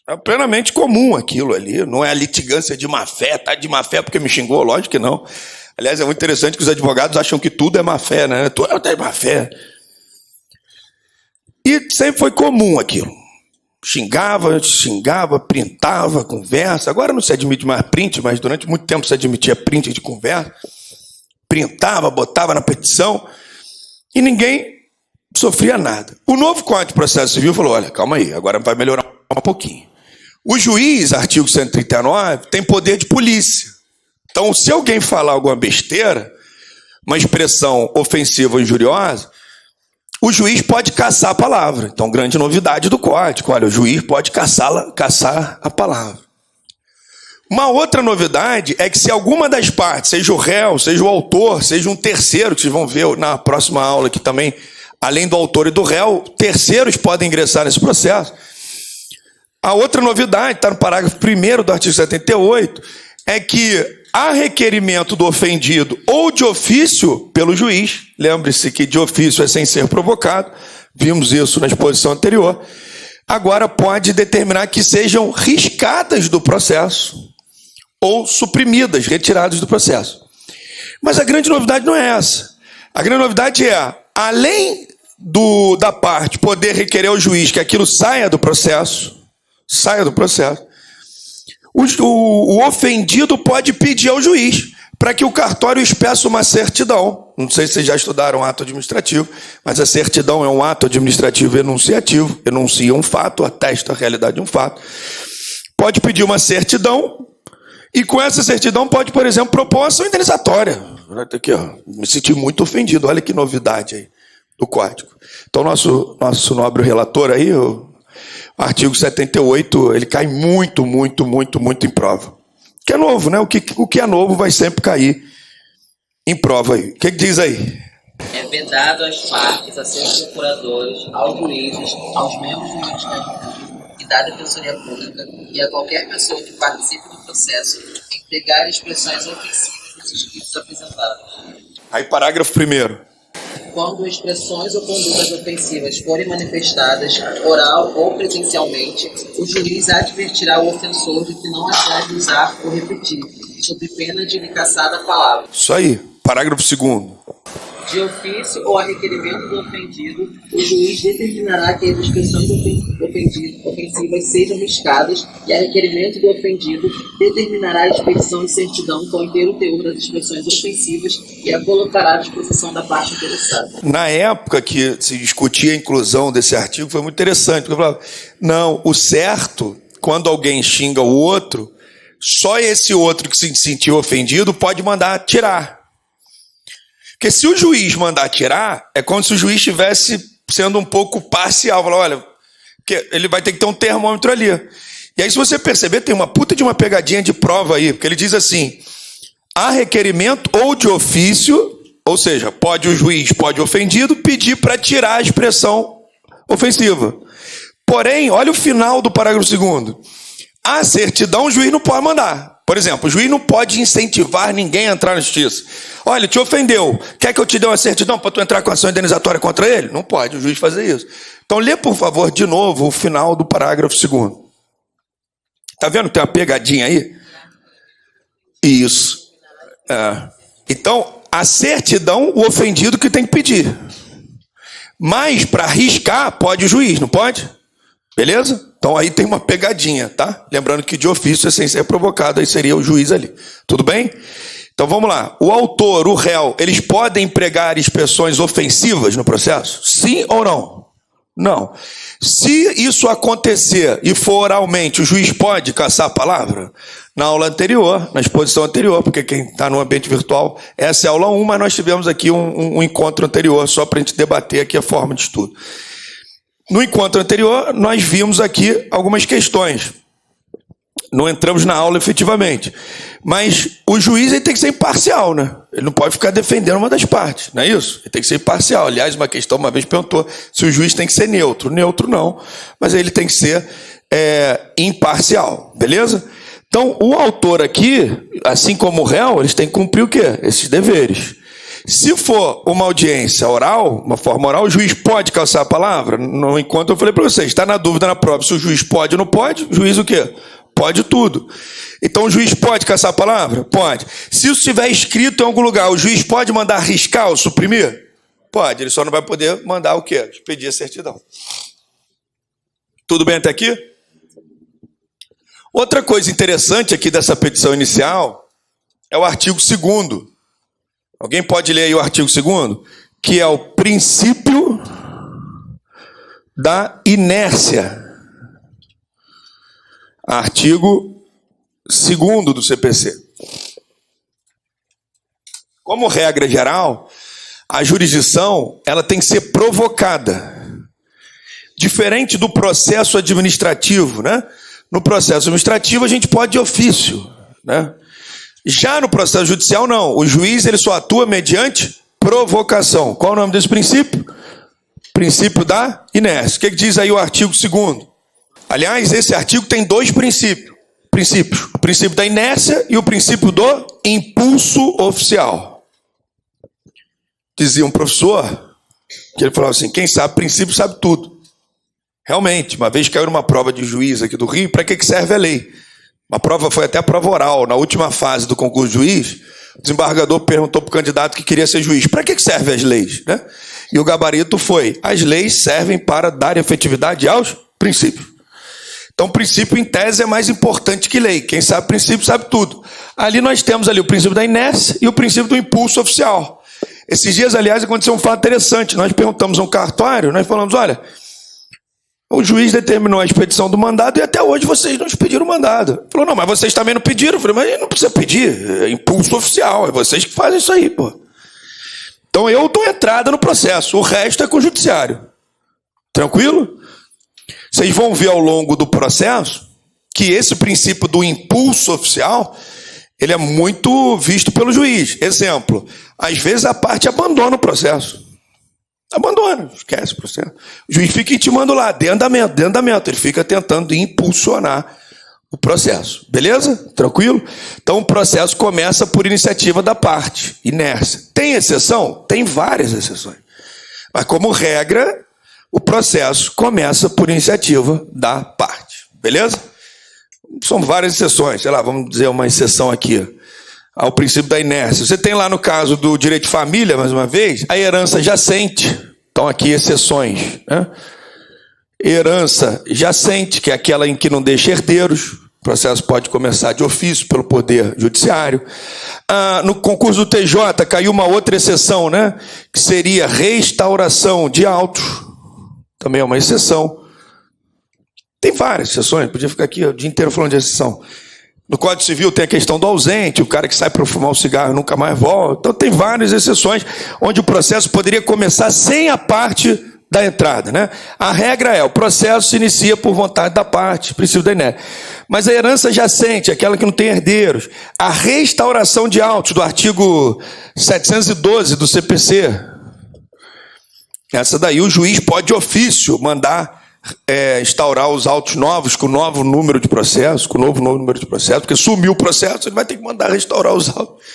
É plenamente comum aquilo ali, não é a litigância de má fé, tá de má fé porque me xingou, lógico que não. Aliás, é muito interessante que os advogados acham que tudo é má fé, né? Tudo é má fé. E sempre foi comum aquilo. Xingava, printava, conversa. Agora não se admite mais print, mas durante muito tempo se admitia print de conversa. Printava, botava na petição e ninguém sofria nada. O novo Código de Processo Civil falou, olha, calma aí, agora vai melhorar um pouquinho. O juiz, artigo 139, tem poder de polícia. Então, se alguém falar alguma besteira, uma expressão ofensiva ou injuriosa, o juiz pode caçar a palavra. Então, grande novidade do código. Olha, o juiz pode caçar a palavra. Uma outra novidade é que se alguma das partes, seja o réu, seja o autor, seja um terceiro, que vocês vão ver na próxima aula aqui também, além do autor e do réu, terceiros podem ingressar nesse processo. A outra novidade, está no parágrafo 1º do artigo 78, é que há requerimento do ofendido ou de ofício pelo juiz, lembre-se que de ofício é sem ser provocado, vimos isso na exposição anterior, agora pode determinar que sejam riscadas do processo ou suprimidas, retiradas do processo. Mas a grande novidade não é essa. A grande novidade é, além da parte poder requerer ao juiz que aquilo saia do processo, o ofendido pode pedir ao juiz para que o cartório expeça uma certidão. Não sei se vocês já estudaram ato administrativo, mas a certidão é um ato administrativo enunciativo, enuncia um fato, atesta a realidade de um fato. Pode pedir uma certidão e com essa certidão pode, por exemplo, propor uma ação indenizatória. Aqui, ó, me senti muito ofendido, olha que novidade aí do código. Então, nosso nobre relator aí, o artigo 78, ele cai muito em prova. Que é novo, né? O que é novo vai sempre cair em prova aí. O que diz aí? É vedado às partes, a seus procuradores, aos juízes, aos membros do Ministério Público e da Defensoria Pública e a qualquer pessoa que participe do processo empregar expressões ofensivas nos escritos apresentados. Aí, parágrafo 1º. Quando expressões ou condutas ofensivas forem manifestadas, oral ou presencialmente, o juiz advertirá o ofensor de que não as deve usar ou repetir, sob pena de lhe caçar a palavra. Isso aí. Parágrafo 2º. De ofício ou a requerimento do ofendido, o juiz determinará que as expressões ofensivas sejam riscadas e, a requerimento do ofendido, determinará a expedição de certidão com o inteiro teor das expressões ofensivas e a colocará à disposição da parte interessada. Na época que se discutia a inclusão desse artigo, foi muito interessante, porque eu falava, não, o certo, quando alguém xinga o outro, só esse outro que se sentiu ofendido pode mandar tirar. Porque se o juiz mandar tirar, é como se o juiz estivesse sendo um pouco parcial. Falar, olha, que ele vai ter que ter um termômetro ali. E aí, se você perceber, tem uma puta de uma pegadinha de prova aí, porque ele diz assim, há requerimento ou de ofício, ou seja, pode o juiz, pode o ofendido, pedir para tirar a expressão ofensiva. Porém, olha o final do parágrafo 2º. A certidão o juiz não pode mandar. Por exemplo, o juiz não pode incentivar ninguém a entrar na justiça. Olha, te ofendeu. Quer que eu te dê uma certidão para tu entrar com ação indenizatória contra ele? Não pode o juiz fazer isso. Então, lê, por favor, de novo o final do parágrafo 2º. Está vendo que tem uma pegadinha aí? Isso. Então, a certidão, o ofendido que tem que pedir. Mas, para arriscar, pode o juiz, não pode? Beleza? Então aí tem uma pegadinha, tá? Lembrando que de ofício é sem ser provocado, aí seria o juiz ali. Tudo bem? Então vamos lá. O autor, o réu, eles podem empregar expressões ofensivas no processo? Sim ou não? Não. Se isso acontecer e for oralmente, o juiz pode caçar a palavra? Na aula anterior, na exposição anterior, porque quem está no ambiente virtual, essa é a aula 1, mas nós tivemos aqui um encontro anterior, só para a gente debater aqui a forma de estudo. No encontro anterior, nós vimos aqui algumas questões. Não entramos na aula efetivamente. Mas o juiz ele tem que ser imparcial, né? Ele não pode ficar defendendo uma das partes, não é isso? Ele tem que ser imparcial. Aliás, uma questão uma vez perguntou se o juiz tem que ser neutro. Neutro não, mas ele tem que ser imparcial, beleza? Então, o autor aqui, assim como o réu, eles têm que cumprir o quê? Esses deveres. Se for uma audiência oral, uma forma oral, o juiz pode caçar a palavra? No encontro eu falei para vocês, está na dúvida na prova se o juiz pode ou não pode, o juiz o quê? Pode tudo. Então o juiz pode caçar a palavra? Pode. Se isso estiver escrito em algum lugar, o juiz pode mandar riscar ou suprimir? Pode, ele só não vai poder mandar o quê? Pedir a certidão. Tudo bem até aqui? Outra coisa interessante aqui dessa petição inicial é o artigo 2º. Alguém pode ler aí o artigo 2º? Que é o princípio da inércia. Artigo 2º do CPC. Como regra geral, a jurisdição ela tem que ser provocada. Diferente do processo administrativo, né? No processo administrativo a gente pode de ofício, né? Já no processo judicial não. O juiz ele só atua mediante provocação. Qual é o nome desse princípio? Princípio da inércia. O que diz aí o artigo 2º? Aliás, esse artigo tem dois princípios. O princípio da inércia e o princípio do impulso oficial. Dizia um professor, que ele falava assim, quem sabe princípio sabe tudo. Realmente, uma vez caiu numa prova de juiz aqui do Rio, para que serve a lei? Uma prova foi até a prova oral. Na última fase do concurso de juiz, o desembargador perguntou para o candidato que queria ser juiz, para que servem as leis? Né? E o gabarito foi, as leis servem para dar efetividade aos princípios. Então, o princípio, em tese, é mais importante que lei. Quem sabe princípio, sabe tudo. Ali nós temos ali o princípio da inércia e o princípio do impulso oficial. Esses dias, aliás, aconteceu um fato interessante. Nós perguntamos a um cartório, nós falamos, olha, o juiz determinou a expedição do mandado e até hoje vocês não expediram o mandado. Ele falou, não, mas vocês também não pediram. Eu falei, mas não precisa pedir, é impulso oficial, é vocês que fazem isso aí, pô. Então eu dou entrada no processo, o resto é com o judiciário. Tranquilo? Vocês vão ver ao longo do processo que esse princípio do impulso oficial, ele é muito visto pelo juiz. Exemplo, às vezes a parte abandona o processo. Abandona, esquece o processo. O juiz fica intimando lá, de andamento. Ele fica tentando impulsionar o processo. Beleza? Tranquilo? Então o processo começa por iniciativa da parte, inércia. Tem exceção? Tem várias exceções. Mas como regra, o processo começa por iniciativa da parte. Beleza? São várias exceções. Sei lá, vamos dizer uma exceção aqui ao princípio da inércia. Você tem lá no caso do direito de família, mais uma vez, a herança jacente. Então aqui exceções, né? Herança jacente, que é aquela em que não deixa herdeiros. O processo pode começar de ofício pelo Poder Judiciário. No concurso do TJ caiu uma outra exceção, né? Que seria restauração de autos. Também é uma exceção. Tem várias exceções, podia ficar aqui o dia inteiro falando de exceção. No Código Civil tem a questão do ausente, o cara que sai para fumar um cigarro nunca mais volta. Então tem várias exceções onde o processo poderia começar sem a parte da entrada, né? A regra é, o processo se inicia por vontade da parte, princípio da inércia. Mas a herança jacente, aquela que não tem herdeiros, a restauração de autos do artigo 712 do CPC, essa daí o juiz pode de ofício mandar instaurar os autos novos com novo número de processo, com novo número de processo, porque sumiu o processo, ele vai ter que mandar restaurar os autos.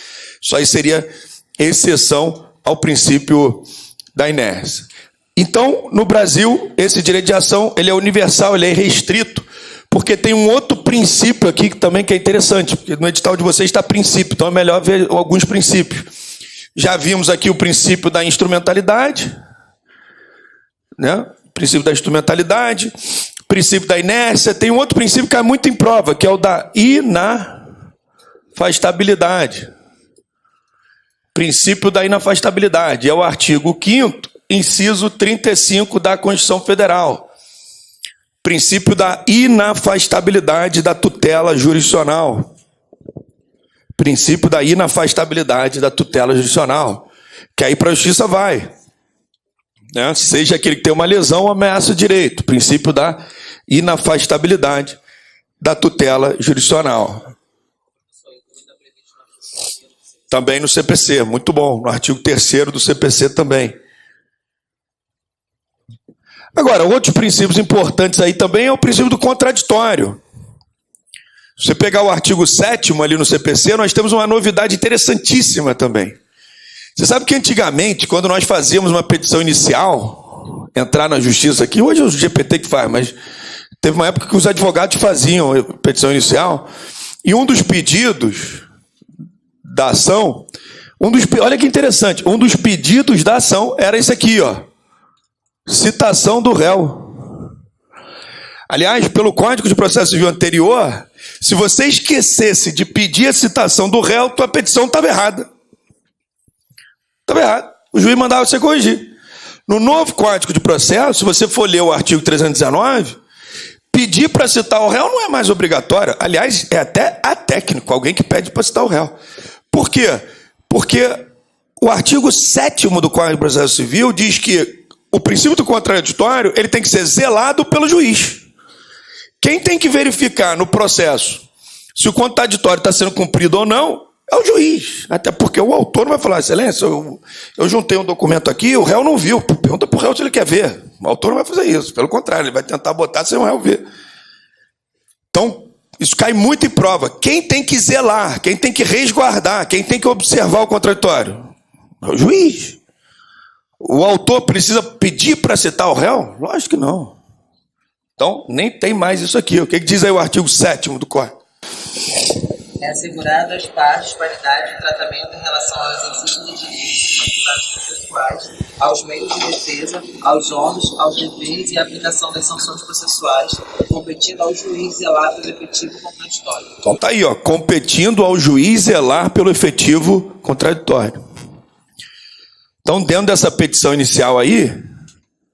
Isso aí seria exceção ao princípio da inércia. Então, no Brasil, esse direito de ação ele é universal, ele é restrito, porque tem um outro princípio aqui que também que é interessante, porque no edital de vocês está princípio, então é melhor ver alguns princípios. Já vimos aqui o princípio da instrumentalidade, né? Princípio da instrumentalidade, princípio da inércia. Tem um outro princípio que é muito em prova, que é o da inafastabilidade. Princípio da inafastabilidade. É o artigo 5º, inciso 35 da Constituição Federal. Princípio da inafastabilidade da tutela jurisdicional. Princípio da inafastabilidade da tutela jurisdicional. Que aí para a justiça vai. Né? Seja aquele que tem uma lesão ou ameaça o direito. Princípio da inafastabilidade da tutela jurisdicional. Também no CPC, muito bom. No artigo 3º do CPC também. Agora, outros princípios importantes aí também é o princípio do contraditório. Se você pegar o artigo 7º ali no CPC, nós temos uma novidade interessantíssima também. Você sabe que antigamente, quando nós fazíamos uma petição inicial, entrar na justiça aqui, hoje é o GPT que faz, mas teve uma época que os advogados faziam a petição inicial, e um dos pedidos da ação, olha que interessante, um dos pedidos da ação era esse aqui, ó, citação do réu. Aliás, pelo Código de Processo Civil anterior, se você esquecesse de pedir a citação do réu, tua petição estava errada. Estava errado. O juiz mandava você corrigir. No novo Código de Processo, se você for ler o artigo 319, pedir para citar o réu não é mais obrigatório. Aliás, é até atécnico, alguém que pede para citar o réu. Por quê? Porque o artigo 7º do Código de Processo Civil diz que o princípio do contraditório ele tem que ser zelado pelo juiz. Quem tem que verificar no processo se o contraditório está sendo cumprido ou não é o juiz. Até porque o autor não vai falar, excelência, eu juntei um documento aqui, o réu não viu. Pergunta para o réu se ele quer ver. O autor não vai fazer isso. Pelo contrário, ele vai tentar botar sem o réu ver. Então, isso cai muito em prova. Quem tem que zelar, quem tem que resguardar, quem tem que observar o contraditório? É o juiz. O autor precisa pedir para citar o réu? Lógico que não. Então, nem tem mais isso aqui. O que diz aí o artigo 7º do Código? É assegurado às partes paridade de tratamento em relação ao exercício de direitos e faculdades processuais, aos meios de defesa, aos ônus, aos deveres e aplicação das sanções processuais, competindo ao juiz zelar pelo efetivo contraditório. Então tá aí, ó, competindo ao juiz zelar pelo efetivo contraditório. Então, dentro dessa petição inicial aí,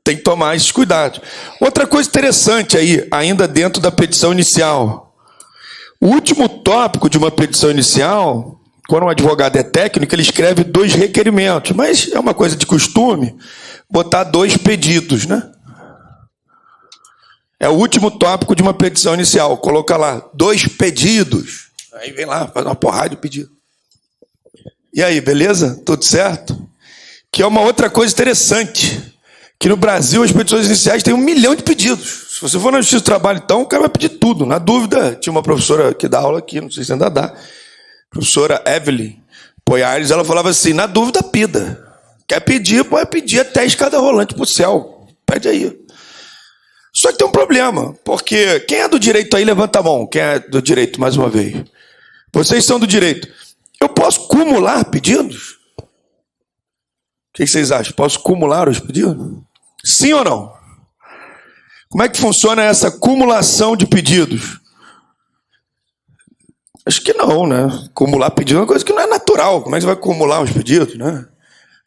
tem que tomar esses cuidados. Outra coisa interessante aí, ainda dentro da petição inicial. O último tópico de uma petição inicial, quando um advogado é técnico, ele escreve 2 requerimentos, mas é uma coisa de costume botar 2 pedidos, né? É o último tópico de uma petição inicial, coloca lá 2 pedidos. Aí vem lá, faz uma porrada de pedido. E aí, beleza? Tudo certo? Que é uma outra coisa interessante, que no Brasil as petições iniciais têm 1 milhão de pedidos. Se você for na Justiça do Trabalho, então, o cara vai pedir tudo. Na dúvida, tinha uma professora que dá aula aqui, não sei se ainda dá, professora Evelyn Poiares, ela falava assim, na dúvida, pida. Quer pedir, pode pedir até a escada rolante para o céu. Pede aí. Só que tem um problema, porque quem é do direito aí, levanta a mão. Quem é do direito, mais uma vez? Vocês são do direito. Eu posso cumular pedidos? O que vocês acham? Posso cumular os pedidos? Sim ou não? Como é que funciona essa cumulação de pedidos? Acho que não, né? Cumular pedido é uma coisa que não é natural. Como é que você vai acumular os pedidos, né?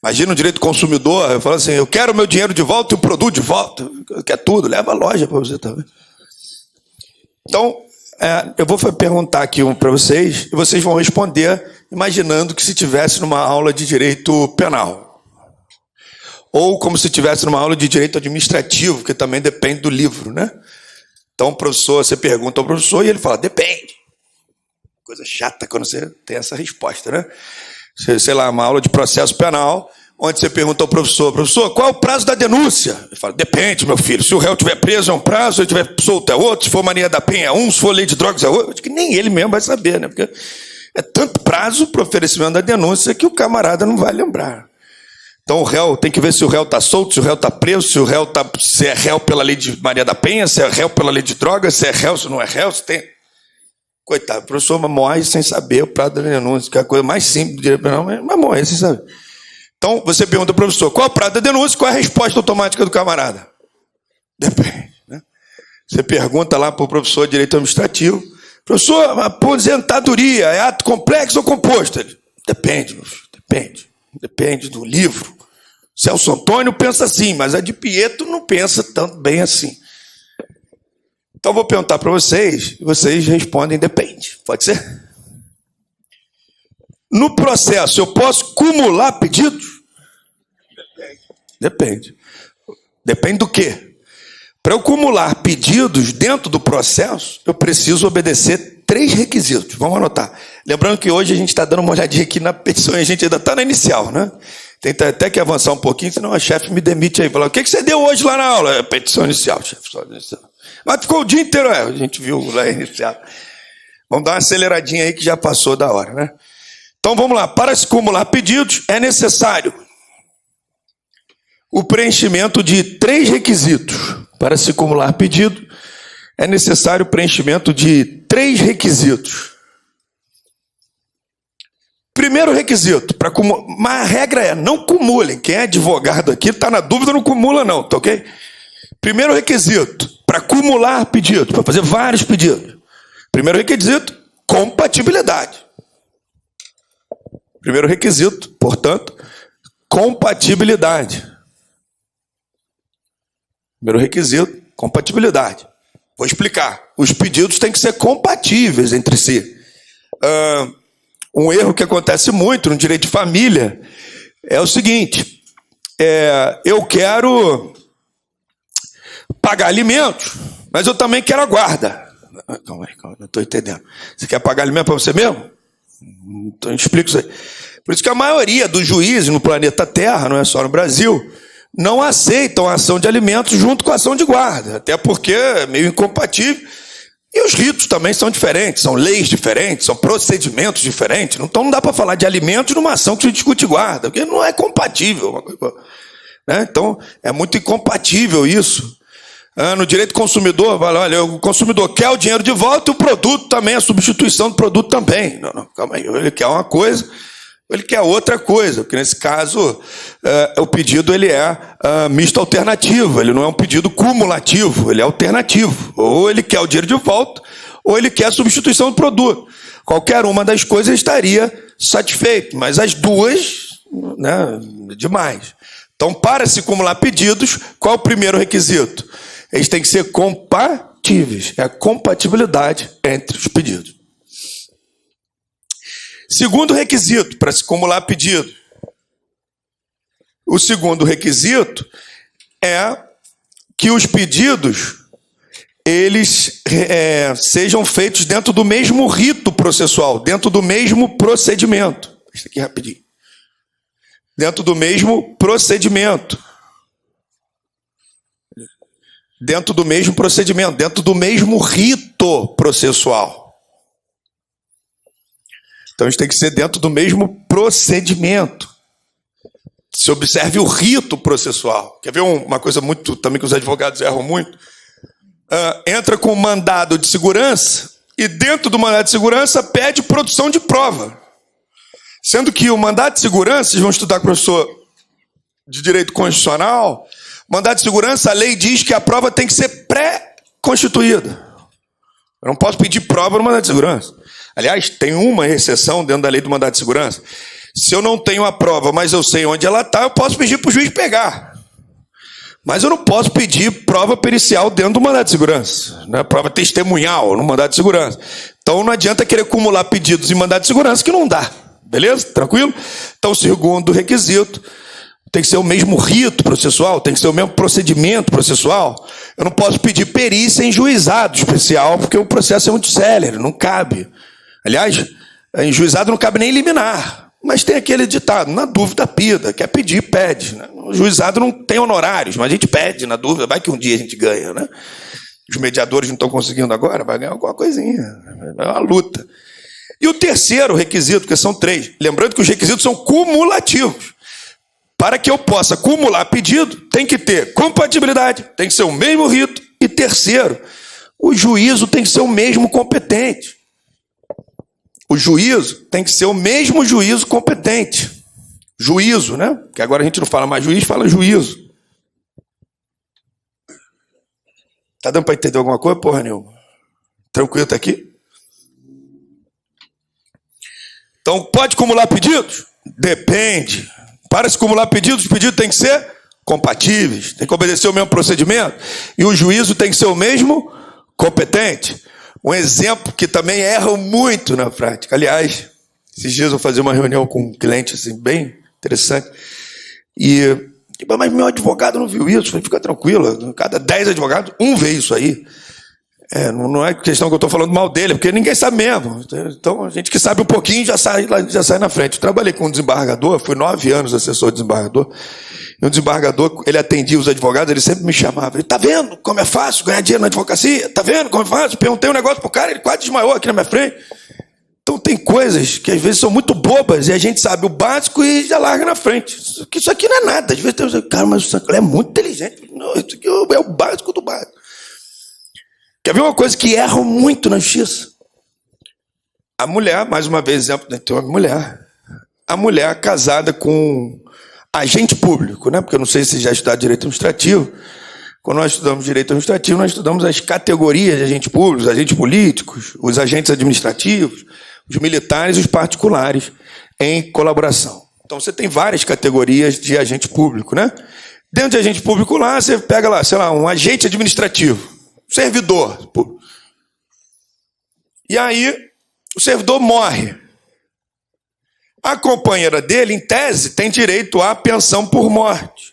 Imagina o direito do consumidor, eu falo assim, eu quero o meu dinheiro de volta e o produto de volta. Quer tudo, leva a loja para você também. Então, eu vou perguntar aqui para vocês, e vocês vão responder imaginando que se estivesse numa aula de direito penal. Ou como se estivesse numa aula de direito administrativo, que também depende do livro, né? Então, o professor, você pergunta ao professor e ele fala, depende. Coisa chata quando você tem essa resposta, né? Sei lá, uma aula de processo penal, onde você pergunta ao professor, qual é o prazo da denúncia? Ele fala, depende, meu filho, se o réu estiver preso é um prazo, se ele estiver solto é outro, se for Maria da Penha é um, se for lei de drogas é outro. Acho que nem ele mesmo vai saber, né? Porque é tanto prazo para o oferecimento da denúncia que o camarada não vai lembrar. Então o réu tem que ver se o réu está solto, se o réu está preso, se é réu pela lei de Maria da Penha, se é réu pela lei de drogas, se é réu, se não é réu, se tem... Coitado, o professor morre sem saber o prazo da denúncia, que é a coisa mais simples do direito penal, mas morre sem saber. Então você pergunta ao professor, qual é o prazo da denúncia, qual é a resposta automática do camarada? Depende, né? Você pergunta lá para o professor de direito administrativo, professor, a aposentadoria é ato complexo ou composto? Ele, depende, meu filho, depende do livro. Celso Antônio pensa assim, mas a de Pietro não pensa tanto bem assim. Então, vou perguntar para vocês, e vocês respondem, depende. Pode ser? No processo, eu posso cumular pedidos? Depende. Depende do quê? Para eu cumular pedidos dentro do processo, eu preciso obedecer 3 requisitos. Vamos anotar. Lembrando que hoje a gente está dando uma olhadinha aqui na petição e a gente ainda está na inicial, né? Tem até que avançar um pouquinho, senão a chefe me demite aí. Fala, o que você deu hoje lá na aula? É petição inicial, chefe. Só inicial. Mas ficou o dia inteiro, a gente viu lá inicial. Vamos dar uma aceleradinha aí que já passou da hora, né? Então vamos lá. Para se cumular pedidos, é necessário o preenchimento de 3 requisitos. Para se cumular pedido, é necessário o preenchimento de 3 requisitos. Primeiro requisito, mas a regra é, não cumulem. Quem é advogado aqui está na dúvida, não cumula não, tá ok? Primeiro requisito, para cumular pedido, para fazer vários pedidos. Primeiro requisito, compatibilidade. Primeiro requisito, portanto, compatibilidade. Primeiro requisito, compatibilidade. Vou explicar. Os pedidos têm que ser compatíveis entre si. Um erro que acontece muito no direito de família é o seguinte: eu quero pagar alimentos, mas eu também quero a guarda. Calma aí, não estou entendendo. Você quer pagar alimento para você mesmo? Então eu explico isso aí. Por isso que a maioria dos juízes no planeta Terra, não é só no Brasil, não aceitam a ação de alimentos junto com a ação de guarda, até porque é meio incompatível. E os ritos também são diferentes, são leis diferentes, são procedimentos diferentes. Então não dá para falar de alimentos numa ação que se discute guarda, porque não é compatível. Né? Então é muito incompatível isso. No direito consumidor, olha, o consumidor quer o dinheiro de volta e o produto também, a substituição do produto também. Não, calma aí, ele quer uma coisa, ele quer outra coisa, porque nesse caso o pedido ele é misto alternativo, ele não é um pedido cumulativo, ele é alternativo. Ou ele quer o dinheiro de volta, ou ele quer a substituição do produto. Qualquer uma das coisas estaria satisfeito, mas as duas, né, demais. Então, para se acumular pedidos, qual é o primeiro requisito? Eles têm que ser compatíveis, é a compatibilidade entre os pedidos. Segundo requisito para se acumular pedido. O segundo requisito é que os pedidos eles sejam feitos dentro do mesmo rito processual, dentro do mesmo procedimento. Isso aqui rapidinho. Dentro do mesmo procedimento. Dentro do mesmo procedimento, dentro do mesmo rito processual. Então, isso tem que ser dentro do mesmo procedimento. Se observe o rito processual. Quer ver uma coisa muito também que os advogados erram muito? Entra com mandado de segurança e dentro do mandado de segurança pede produção de prova. Sendo que o mandado de segurança, vocês vão estudar com o professor de direito constitucional, mandado de segurança, a lei diz que a prova tem que ser pré-constituída. Eu não posso pedir prova no mandado de segurança. Aliás, tem uma exceção dentro da lei do mandado de segurança. Se eu não tenho a prova, mas eu sei onde ela está, eu posso pedir para o juiz pegar. Mas eu não posso pedir prova pericial dentro do mandado de segurança, né? Prova testemunhal no mandado de segurança. Então não adianta querer acumular pedidos em mandado de segurança que não dá. Beleza? Tranquilo? Então, segundo requisito, tem que ser o mesmo rito processual, tem que ser o mesmo procedimento processual. Eu não posso pedir perícia em juizado especial, porque o processo é muito célere, não cabe. Aliás, em juizado não cabe nem liminar. Mas tem aquele ditado, na dúvida pida, quer pedir, pede. Né? O juizado não tem honorários, mas a gente pede, na dúvida, vai que um dia a gente ganha. Né? Os mediadores não estão conseguindo agora, vai ganhar alguma coisinha. É uma luta. E o terceiro requisito, porque são 3, lembrando que os requisitos são cumulativos. Para que eu possa acumular pedido, tem que ter compatibilidade, tem que ser o mesmo rito. E terceiro, o juízo tem que ser o mesmo competente. O juízo tem que ser o mesmo juízo competente. Juízo, né? Que agora a gente não fala mais juiz, fala juízo. Tá dando para entender alguma coisa, porra nenhuma? Tranquilo, tá aqui? Então, pode acumular pedidos? Depende. Para se acumular pedidos, os pedidos têm que ser compatíveis, tem que obedecer o mesmo procedimento, e o juízo tem que ser o mesmo competente. Um exemplo que também erram muito na prática. Aliás, esses dias eu fazia uma reunião com um cliente assim, bem interessante, mas meu advogado não viu isso. Falei, fica tranquilo, cada 10 advogados, um vê isso aí. Não é questão que eu estou falando mal dele, porque ninguém sabe mesmo. Então, a gente que sabe um pouquinho já sai na frente. Eu trabalhei com um desembargador, fui 9 anos assessor de desembargador, e um desembargador, ele atendia os advogados, ele sempre me chamava. Ele, tá vendo como é fácil ganhar dinheiro na advocacia? Tá vendo como é fácil? Perguntei um negócio pro cara, ele quase desmaiou aqui na minha frente. Então, tem coisas que às vezes são muito bobas, e a gente sabe o básico e já larga na frente. Isso aqui não é nada. Às vezes tem um cara, mas o Sancler é muito inteligente. Não, isso aqui é o básico do básico. Quer ver uma coisa que erram muito na justiça? A mulher, mais uma vez, exemplo de uma mulher. A mulher casada com agente público, né? Porque eu não sei se já estudaram direito administrativo. Quando nós estudamos direito administrativo, nós estudamos as categorias de agentes públicos, agentes políticos, os agentes administrativos, os militares e os particulares em colaboração. Então você tem várias categorias de agente público, né? Dentro de agente público lá, você pega lá, sei lá, um agente administrativo. servidor. Pô. E aí, o servidor morre. A companheira dele, em tese, tem direito à pensão por morte.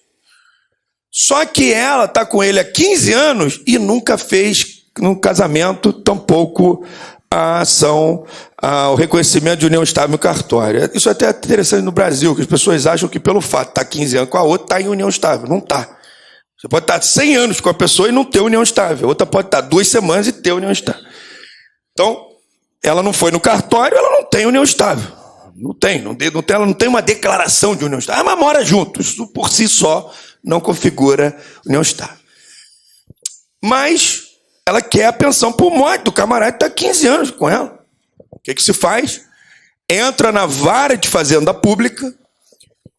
Só que ela está com ele há 15 anos e nunca fez, no casamento, tampouco a ação, o reconhecimento de união estável no cartório. Isso é até interessante no Brasil, que as pessoas acham que pelo fato de estar 15 anos com a outra, está em união estável. Não está. Você pode estar 100 anos com a pessoa e não ter união estável. A outra pode estar 2 semanas e ter união estável. Então, ela não foi no cartório, ela não tem união estável. Ela não tem uma declaração de união estável. Mas mora junto. Isso por si só não configura união estável. Mas ela quer a pensão por morte do camarada que está 15 anos com ela. O que se faz? Entra na vara de fazenda pública,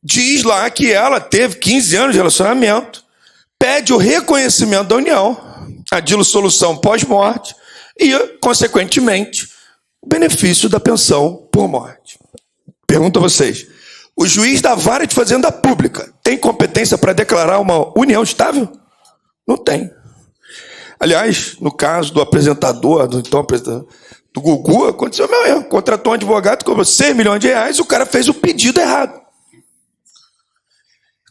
diz lá que ela teve 15 anos de relacionamento, pede o reconhecimento da união, a dissolução pós-morte e, consequentemente, o benefício da pensão por morte. Pergunto a vocês, o juiz da vara de fazenda pública tem competência para declarar uma união estável? Não tem. Aliás, no caso do apresentador, do Gugu, aconteceu o meu erro. Contratou um advogado, cobrou 6 milhões de reais e o cara fez o pedido errado.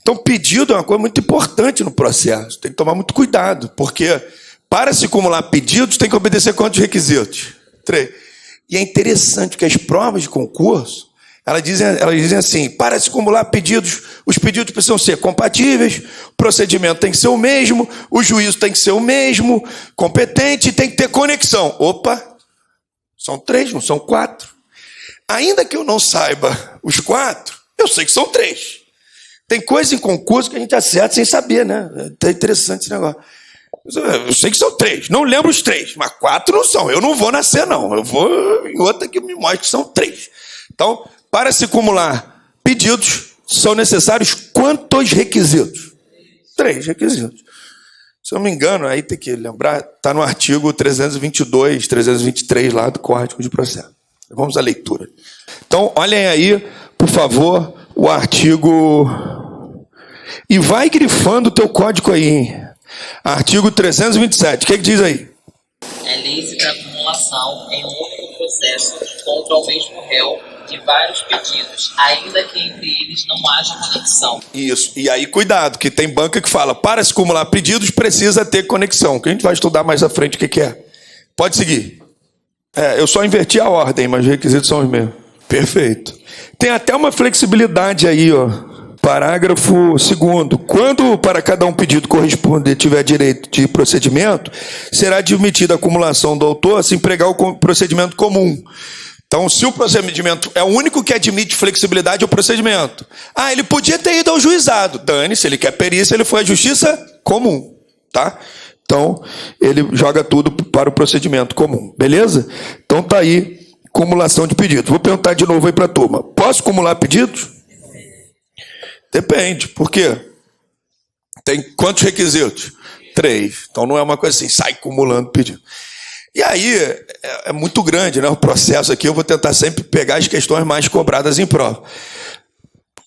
Então, pedido é uma coisa muito importante no processo. Tem que tomar muito cuidado, porque para se acumular pedidos, tem que obedecer quantos requisitos? 3. E é interessante que as provas de concurso, elas dizem assim, para se acumular pedidos, os pedidos precisam ser compatíveis, o procedimento tem que ser o mesmo, o juízo tem que ser o mesmo, competente e tem que ter conexão. Opa, são 3, não são 4. Ainda que eu não saiba os 4, eu sei que são 3. Tem coisa em concurso que a gente acerta sem saber, né? É interessante esse negócio. Eu sei que são 3, não lembro os 3, mas 4 não são. Eu não vou nascer, não. Eu vou em outra que me mostre que são 3. Então, para se acumular pedidos, são necessários quantos requisitos? 3 requisitos. Se eu não me engano, aí tem que lembrar, está no artigo 322, 323 lá do Código de Processo. Vamos à leitura. Então, olhem aí, por favor, o artigo... E vai grifando o teu código aí, hein? Artigo 327. O que diz aí? É lícita a acumulação em um único processo contra o mesmo réu de vários pedidos, ainda que entre eles não haja conexão. Isso. E aí, cuidado, que tem banca que fala, para se acumular pedidos, precisa ter conexão, que a gente vai estudar mais à frente o que é. Pode seguir. Eu só inverti a ordem, mas os requisitos são os mesmos. Perfeito. Tem até uma flexibilidade aí, ó. Parágrafo 2º. Quando para cada um pedido corresponder tiver direito de procedimento, será admitida a acumulação do autor se empregar o procedimento comum. Então, se o procedimento é o único que admite flexibilidade, é o procedimento. Ele podia ter ido ao juizado. Dane-se, ele quer perícia, ele foi à justiça comum. Tá? Então, ele joga tudo para o procedimento comum. Beleza? Então, tá aí, acumulação de pedidos. Vou perguntar de novo aí para a turma. Posso acumular pedidos? Depende. Por quê? Tem quantos requisitos? 3. Então, não é uma coisa assim, sai acumulando pedido. E aí, é muito grande, né? O processo aqui, eu vou tentar sempre pegar as questões mais cobradas em prova.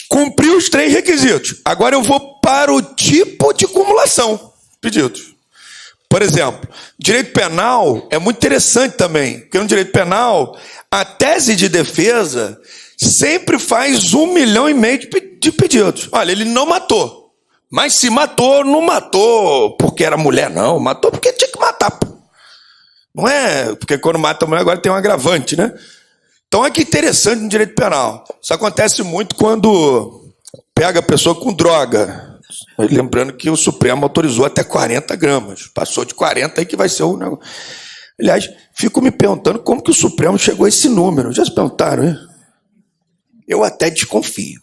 Cumpri os 3 requisitos. Agora eu vou para o tipo de acumulação. Pedidos. Por exemplo, direito penal é muito interessante também, porque no direito penal, a tese de defesa sempre faz 1,5 milhão de pedidos. Olha, ele não matou. Mas se matou, não matou porque era mulher, não. Matou porque tinha que matar, pô. Não é porque quando mata a mulher agora tem um agravante, né? Então é que interessante no direito penal. Isso acontece muito quando pega a pessoa com droga. Lembrando que o Supremo autorizou até 40 gramas. Passou de 40 aí que vai ser o negócio. Aliás, fico me perguntando como que o Supremo chegou a esse número. Já se perguntaram, hein? Eu até desconfio.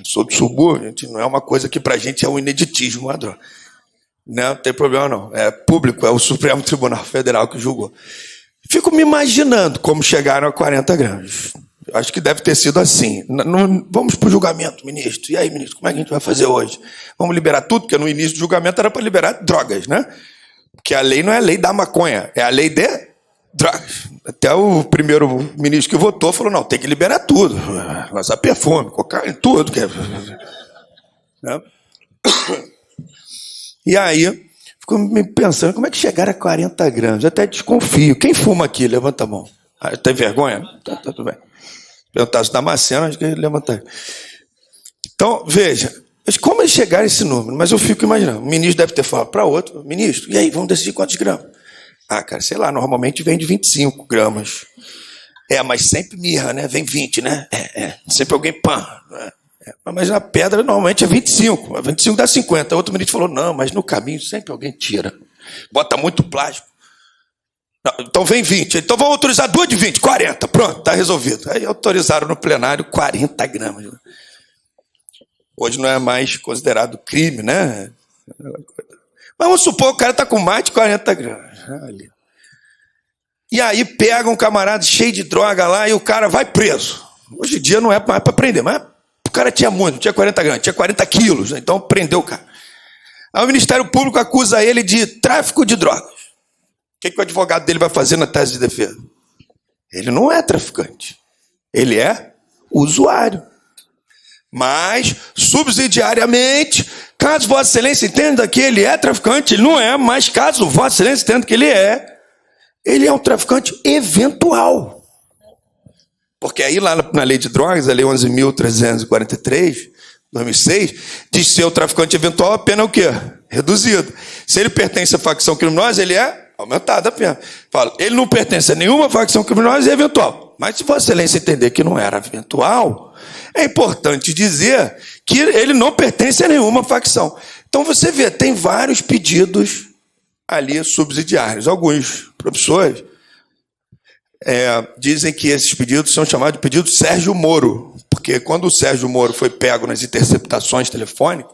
Sou do subúrbio, gente, não é uma coisa que pra gente é um ineditismo, uma droga. Não tem problema não. É público, é o Supremo Tribunal Federal que julgou. Fico me imaginando como chegaram a 40 gramas. Acho que deve ter sido assim. Vamos para o julgamento, ministro. E aí, ministro, como é que a gente vai fazer hoje? Vamos liberar tudo? Porque no início do julgamento era para liberar drogas, né? Porque a lei não é a lei da maconha, é a lei de drogas. Até o primeiro ministro que votou falou, não, tem que liberar tudo. Lançar perfume, cocaína, tudo. Né? E aí Fico me pensando, como é que chegaram a 40 gramas? Eu até desconfio. Quem fuma aqui? Levanta a mão. Tem vergonha? Tá tudo bem. Perguntar se está Damasceno, acho que ele levanta. Então, veja, como eles chegaram a esse número? Mas eu fico imaginando, o ministro deve ter falado para outro, ministro, e aí, vamos decidir quantos gramas? Ah, cara, sei lá, normalmente vem de 25 gramas. Mas sempre mirra, né? Vem 20, né? Sempre alguém pã. Mas na pedra, normalmente é 25. 25 dá 50. Outro ministro falou, não, mas no caminho sempre alguém tira. Bota muito plástico. Não, então vem 20. Então vamos autorizar 2 de 20, 40. Pronto, está resolvido. Aí autorizaram no plenário 40 gramas. Hoje não é mais considerado crime, né? Mas vamos supor que o cara está com mais de 40 gramas. Ali. E aí pega um camarada cheio de droga lá e o cara vai preso. Hoje em dia não é mais para prender, mas o cara tinha muito, não tinha 40 gramas, tinha 40 quilos, né? Então prendeu o cara. Aí o Ministério Público acusa ele de tráfico de drogas. O que o advogado dele vai fazer na tese de defesa? Ele não é traficante, ele é usuário. Mas, subsidiariamente, caso Vossa Excelência entenda que ele é traficante, ele não é, mas caso Vossa Excelência entenda que ele é um traficante eventual. Porque aí lá na lei de drogas, a lei 11.343, 2006, diz que ser o traficante eventual a pena é o quê? Reduzida. Se ele pertence à facção criminosa, ele é aumentada a pena. Fala, ele não pertence a nenhuma facção criminosa, é eventual. Mas se Vossa Excelência entender que não era eventual, é importante dizer que ele não pertence a nenhuma facção. Então você vê, tem vários pedidos ali subsidiários. Alguns professores dizem que esses pedidos são chamados de pedidos Sérgio Moro, porque quando o Sérgio Moro foi pego nas interceptações telefônicas,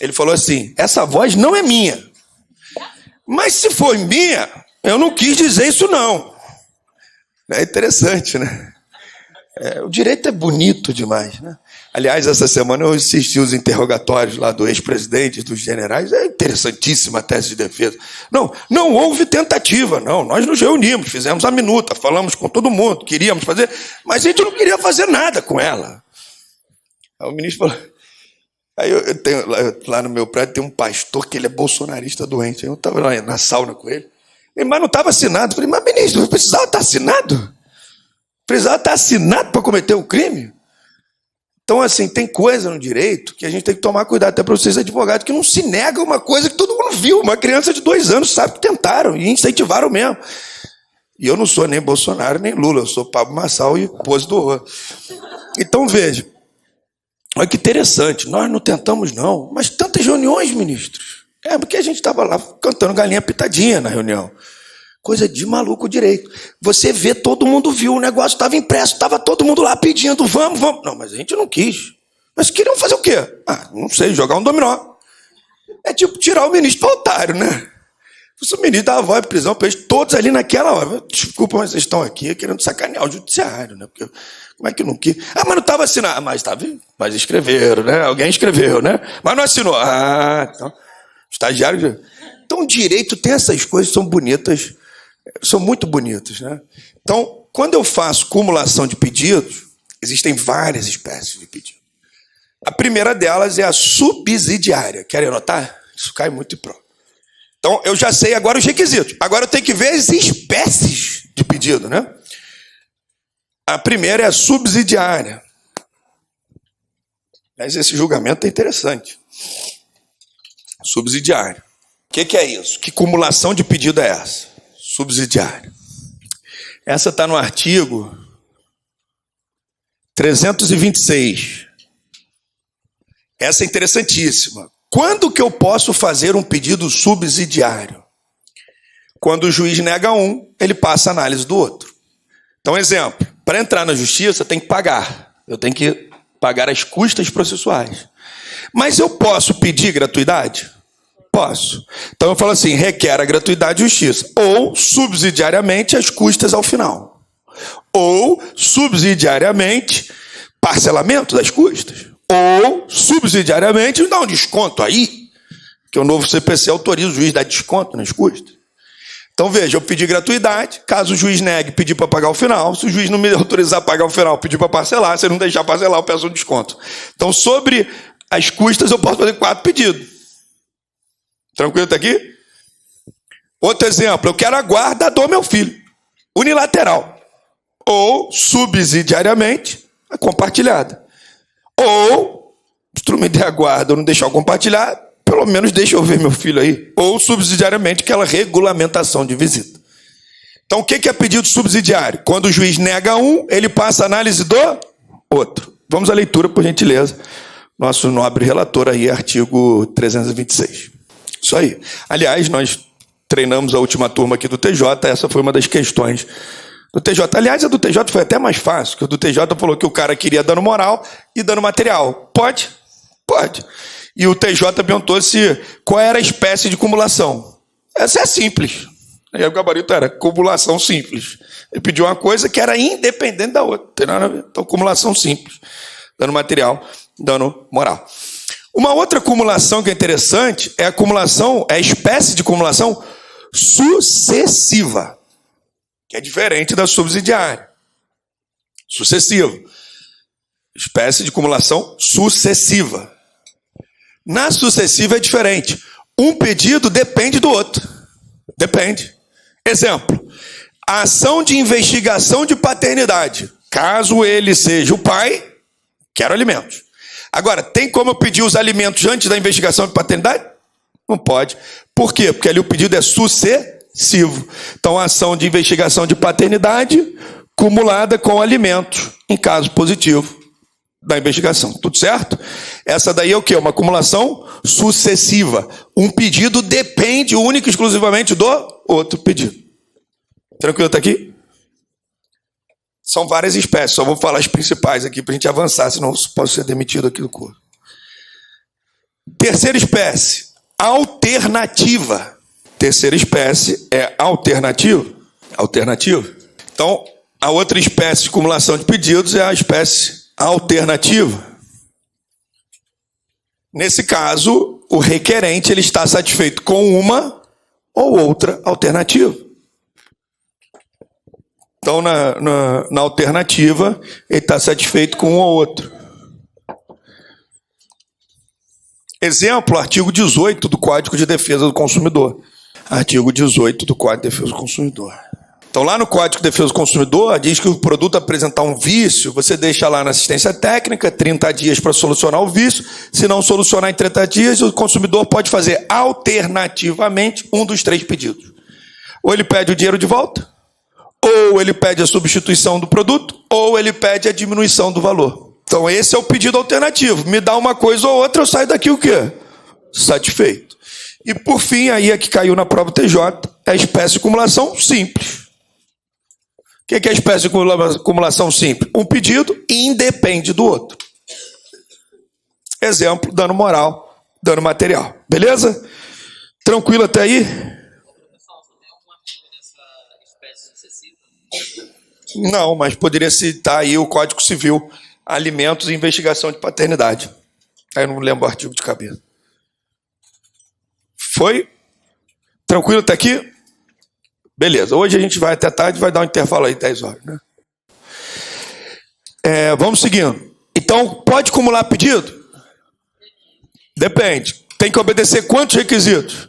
ele falou assim, essa voz não é minha. Mas se foi minha, eu não quis dizer isso não. É interessante, né? O direito é bonito demais, né? Aliás, essa semana eu assisti os interrogatórios lá do ex-presidente, dos generais. É interessantíssima a tese de defesa. Não houve tentativa, não. Nós nos reunimos, fizemos a minuta, falamos com todo mundo, queríamos fazer, mas a gente não queria fazer nada com ela. Aí o ministro falou... Aí eu tenho, lá no meu prédio tem um pastor que ele é bolsonarista doente. Eu estava lá na sauna com ele. Mas não estava assinado. Eu falei, mas ministro, precisava estar assinado? Precisava estar assinado para cometer o crime? Então, assim, tem coisa no direito que a gente tem que tomar cuidado, até para vocês advogados, que não se nega uma coisa que todo mundo viu. Uma criança de 2 anos sabe que tentaram e incentivaram mesmo. E eu não sou nem Bolsonaro, nem Lula. Eu sou Pablo Marçal e pose do horror. Então, veja. Olha que interessante. Nós não tentamos, não. Mas tantas reuniões, ministros. Porque a gente estava lá cantando galinha pitadinha na reunião. Coisa de maluco direito. Você vê, todo mundo viu, o negócio estava impresso, estava todo mundo lá pedindo, vamos. Não, mas a gente não quis. Mas queriam fazer o quê? Não sei, jogar um dominó. É tipo tirar o ministro para otário, né? Se o ministro dava voz de prisão para eles, todos ali naquela hora. Desculpa, mas vocês estão aqui querendo sacanear o judiciário, né? Porque, como é que não quis? Mas não estava assinado. Mas estava, mas escreveram, né? Alguém escreveu, né? Mas não assinou. Então, estagiário. Então, o direito tem essas coisas, são bonitas, são muito bonitas, né? Então, quando eu faço cumulação de pedidos, existem várias espécies de pedido. A primeira delas é a subsidiária. Querem anotar? Isso cai muito em prova. Então, eu já sei agora os requisitos. Agora eu tenho que ver as espécies de pedido, né? A primeira é a subsidiária. Mas esse julgamento é interessante. Subsidiária. O que é isso? Que cumulação de pedido é essa? Subsidiária. Essa está no artigo 326. Essa é interessantíssima. Quando que eu posso fazer um pedido subsidiário? Quando o juiz nega um, ele passa a análise do outro. Então, exemplo, para entrar na justiça tem que pagar. Eu tenho que pagar as custas processuais. Mas eu posso pedir gratuidade? Posso. Então eu falo assim, requer a gratuidade de justiça. Ou, subsidiariamente, as custas ao final. Ou, subsidiariamente, parcelamento das custas. Ou, subsidiariamente, dá um desconto aí, que o novo CPC autoriza o juiz a dar desconto nas custas. Então, veja, eu pedi gratuidade, caso o juiz negue, pedir para pagar o final. Se o juiz não me autorizar a pagar o final, pedir para parcelar. Se ele não deixar parcelar, eu peço um desconto. Então, sobre as custas, eu posso fazer 4 pedidos. Tranquilo até aqui? Outro exemplo, eu quero a guarda do meu filho. Unilateral. Ou, subsidiariamente, a compartilhada. Ou, se tu não me der a guarda ou não deixar eu compartilhar, pelo menos deixa eu ver meu filho aí. Ou, subsidiariamente, aquela regulamentação de visita. Então, o que é pedido subsidiário? Quando o juiz nega um, ele passa a análise do outro. Vamos à leitura, por gentileza. Nosso nobre relator aí, artigo 326. Isso aí. Aliás, nós treinamos a última turma aqui do TJ, essa foi uma das questões do TJ. Aliás, a do TJ foi até mais fácil, que o do TJ falou que o cara queria dano moral e dano material. Pode? Pode. E o TJ perguntou se qual era a espécie de cumulação. Essa é simples. Aí o gabarito era cumulação simples. Ele pediu uma coisa que era independente da outra. Não tem nada a ver. Então, cumulação simples. Dano material, dano moral. Uma outra cumulação que é interessante é a espécie de cumulação sucessiva, que é diferente da subsidiária. Sucessiva. Espécie de cumulação sucessiva. Na sucessiva é diferente. Um pedido depende do outro. Depende. Exemplo, a ação de investigação de paternidade. Caso ele seja o pai, quero alimentos. Agora, tem como eu pedir os alimentos antes da investigação de paternidade? Não pode. Por quê? Porque ali o pedido é sucessivo. Então, a ação de investigação de paternidade cumulada com alimentos, em caso positivo da investigação. Tudo certo? Essa daí é o quê? Uma acumulação sucessiva. Um pedido depende única e exclusivamente do outro pedido. Tranquilo até aqui? São várias espécies, só vou falar as principais aqui para a gente avançar, senão eu posso ser demitido aqui do curso. Terceira espécie, alternativa. Terceira espécie é alternativa. Então, a outra espécie de cumulação de pedidos é a espécie alternativa. Nesse caso, o requerente ele está satisfeito com uma ou outra alternativa. Então, na alternativa, ele está satisfeito com um ou outro. Exemplo, artigo 18 do Código de Defesa do Consumidor. Artigo 18 do Código de Defesa do Consumidor. Então, lá no Código de Defesa do Consumidor, diz que o produto apresentar um vício, você deixa lá na assistência técnica, 30 dias para solucionar o vício. Se não solucionar em 30 dias, o consumidor pode fazer alternativamente um dos 3 pedidos. Ou ele pede o dinheiro de volta, ou ele pede a substituição do produto, ou ele pede a diminuição do valor. Então, esse é o pedido alternativo. Me dá uma coisa ou outra, eu saio daqui o quê? Satisfeito. E, por fim, aí é que caiu na prova TJ, é a espécie de acumulação simples. O que é a espécie de acumulação simples? Um pedido independe do outro. Exemplo, dano moral, dano material. Beleza? Tranquilo até aí? Não, mas poderia citar aí o Código Civil, alimentos e investigação de paternidade. Aí eu não lembro o artigo de cabeça. Foi? Tranquilo até aqui? Beleza, hoje a gente vai até tarde, vai dar um intervalo aí, 10 horas, né? Vamos seguindo. Então, pode acumular pedido? Depende. Tem que obedecer quantos requisitos?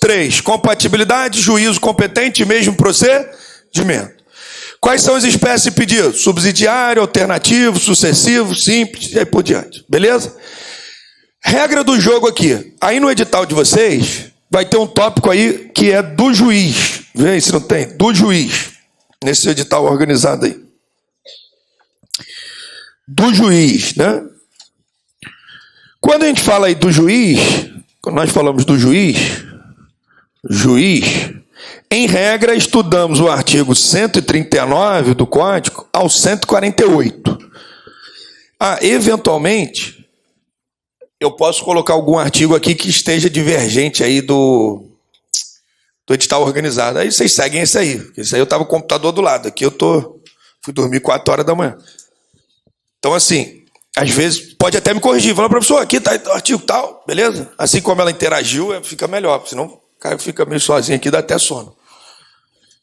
3. Compatibilidade, juízo competente e mesmo procedimento. Quais são as espécies de pedido? Subsidiário, alternativo, sucessivo, simples e aí por diante. Beleza? Regra do jogo aqui. Aí no edital de vocês, vai ter um tópico aí que é do juiz. Vê aí se não tem. Do juiz. Nesse edital organizado aí. Do juiz, né? Quando a gente fala aí do juiz, quando nós falamos do juiz, em regra, estudamos o artigo 139 do Código ao 148. Eventualmente, eu posso colocar algum artigo aqui que esteja divergente aí do edital organizado. Aí vocês seguem esse aí. Esse aí eu estava com o computador do lado. Aqui fui dormir 4 horas da manhã. Então, assim, às vezes pode até me corrigir. Fala, professor, aqui está o artigo tal, beleza? Assim como ela interagiu, fica melhor. Senão o cara fica meio sozinho aqui, dá até sono.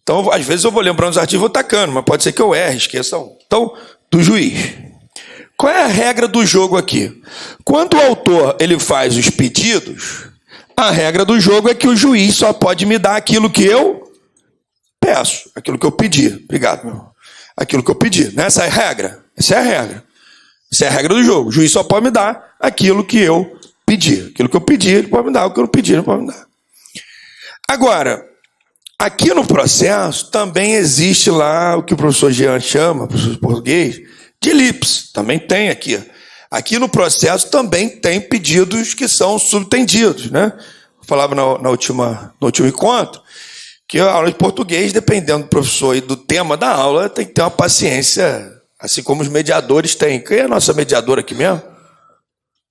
Então, às vezes eu vou lembrando os artigos e vou tacando, mas pode ser que eu erre, esqueça um. Então, do juiz. Qual é a regra do jogo aqui? Quando o autor ele faz os pedidos, A regra do jogo é que o juiz só pode me dar aquilo que eu peço, aquilo que eu pedi. Obrigado, meu irmão. Aquilo que eu pedi. Essa é a regra. Essa é a regra. Essa é a regra do jogo. O juiz só pode me dar aquilo que eu pedi. Aquilo que eu pedi, ele pode me dar. O que eu não pedi, ele não pode me dar. Agora, aqui no processo também existe lá o que o professor Jean chama, professor de português, de elipse. Também tem aqui. Aqui no processo também tem pedidos que são subtendidos, né? Eu falava no último encontro que a aula de português, dependendo do professor e do tema da aula, tem que ter uma paciência, assim como os mediadores têm. Quem é a nossa mediadora aqui mesmo?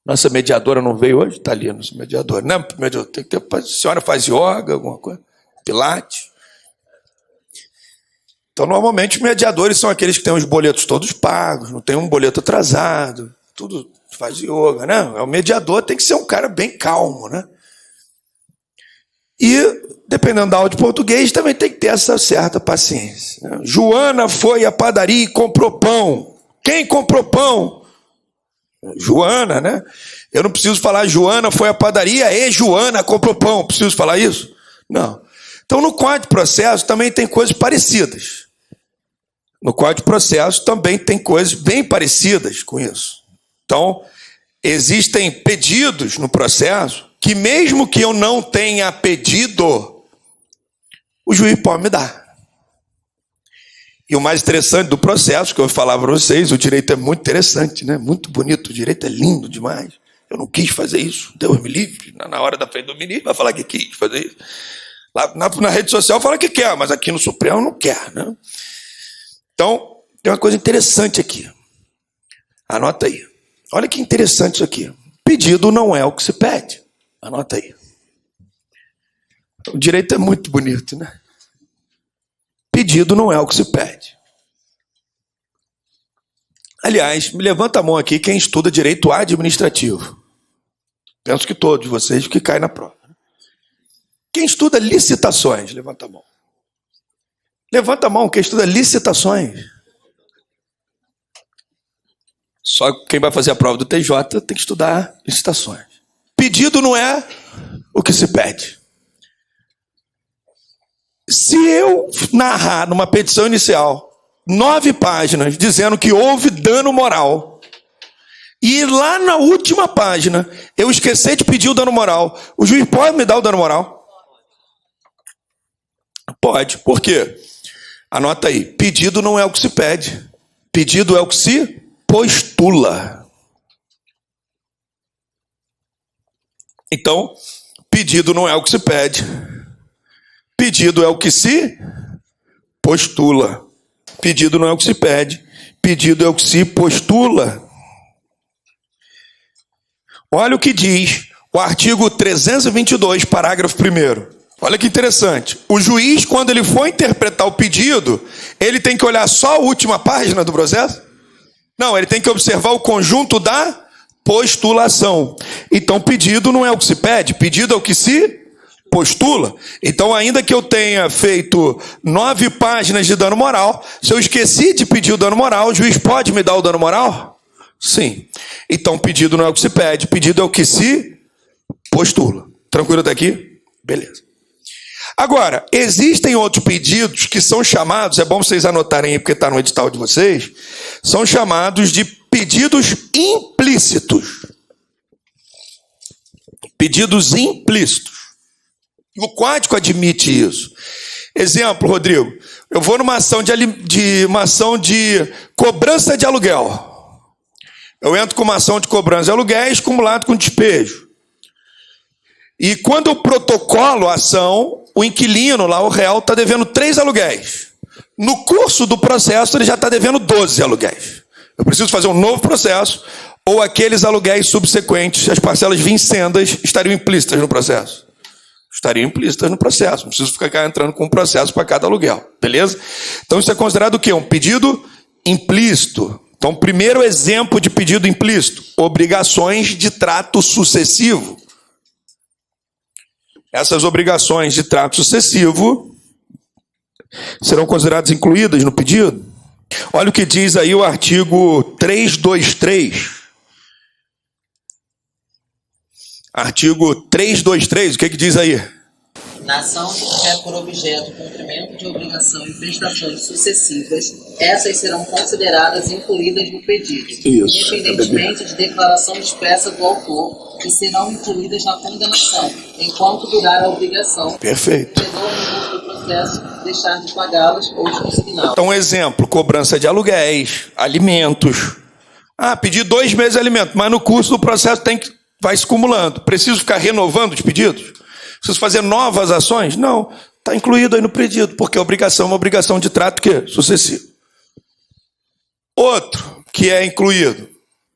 Nossa mediadora não veio hoje? Está ali a nossa mediadora. Não, tem que ter, a senhora faz yoga, alguma coisa? Pilates? Então, normalmente, os mediadores são aqueles que têm os boletos todos pagos, não tem um boleto atrasado, tudo faz yoga, né? O mediador tem que ser um cara bem calmo, né? E, dependendo da aula de português, também tem que ter essa certa paciência, né? Joana foi à padaria e comprou pão. Quem comprou pão? Joana, né? Eu não preciso falar Joana foi à padaria e Joana comprou pão. Preciso falar isso? Não. Então, no Código de Processo também tem coisas parecidas. No Código de Processo também tem coisas bem parecidas com isso. Então, existem pedidos no processo que, mesmo que eu não tenha pedido, o juiz pode me dar. E o mais interessante do processo, que eu falava para vocês, o direito é muito interessante, né? Muito bonito, o direito é lindo demais. Eu não quis fazer isso, Deus me livre. Na hora da frente do ministro vai falar que quis fazer isso. Lá na rede social fala que quer, mas aqui no Supremo não quer, né? Então, tem uma coisa interessante aqui. Anota aí. Olha que interessante isso aqui. Pedido não é o que se pede. Anota aí. O direito é muito bonito, né? Pedido não é o que se pede. Aliás, me levanta a mão aqui quem estuda direito administrativo. Penso que todos vocês que caem na prova. Quem estuda licitações, levanta a mão. Levanta a mão quem estuda licitações. Só quem vai fazer a prova do TJ tem que estudar licitações. Pedido não é o que se pede. Se eu narrar numa petição inicial 9 páginas dizendo que houve dano moral e lá na última página eu esquecer de pedir o dano moral, o juiz pode me dar o dano moral? Pode. Por quê? Anota aí. Pedido não é o que se pede. Pedido é o que se postula. Então, pedido não é o que se pede. Pedido é o que se postula. Pedido não é o que se pede. Pedido é o que se postula. Olha o que diz o artigo 322, parágrafo 1º. Olha que interessante. O juiz, quando ele for interpretar o pedido, ele tem que olhar só a última página do processo? Não, ele tem que observar o conjunto da postulação. Então, pedido não é o que se pede, pedido é o que se postula. Então, ainda que eu tenha feito 9 páginas de dano moral, se eu esqueci de pedir o dano moral, o juiz pode me dar o dano moral? Sim. Então, pedido não é o que se pede, pedido é o que se postula. Tranquilo até aqui? Beleza. Agora, existem outros pedidos que são chamados, é bom vocês anotarem aí porque está no edital de vocês, são chamados de pedidos implícitos. Pedidos implícitos. E o Código admite isso. Exemplo, Rodrigo, eu vou numa ação de cobrança de aluguel. Eu entro com uma ação de cobrança de aluguéis acumulado com despejo. E quando eu protocolo a ação, o inquilino lá, o réu, está devendo 3 aluguéis. No curso do processo, ele já está devendo 12 aluguéis. Eu preciso fazer um novo processo, ou aqueles aluguéis subsequentes, as parcelas vincendas, estariam implícitas no processo. Estariam implícitas no processo. Não preciso ficar entrando com um processo para cada aluguel. Beleza? Então, isso é considerado o quê? Um pedido implícito. Então, primeiro exemplo de pedido implícito: obrigações de trato sucessivo. Essas obrigações de trato sucessivo serão consideradas incluídas no pedido? Olha o que diz aí o artigo 323. Artigo 323, o que diz aí? Na ação que tiver por objeto o cumprimento de obrigação e prestações sucessivas, essas serão consideradas incluídas no pedido, Isso, independentemente de declaração expressa do autor, e serão incluídas na condenação, enquanto durar a obrigação. Perfeito. No processo, deixar de pagá-las ou de consigná-las. Então, exemplo, cobrança de aluguéis, alimentos. Pedi 2 meses de alimento, mas no curso do processo vai se acumulando. Preciso ficar renovando os pedidos? Preciso fazer novas ações? Não, está incluído aí no pedido, porque a obrigação é uma obrigação de trato sucessivo. Outro que é incluído.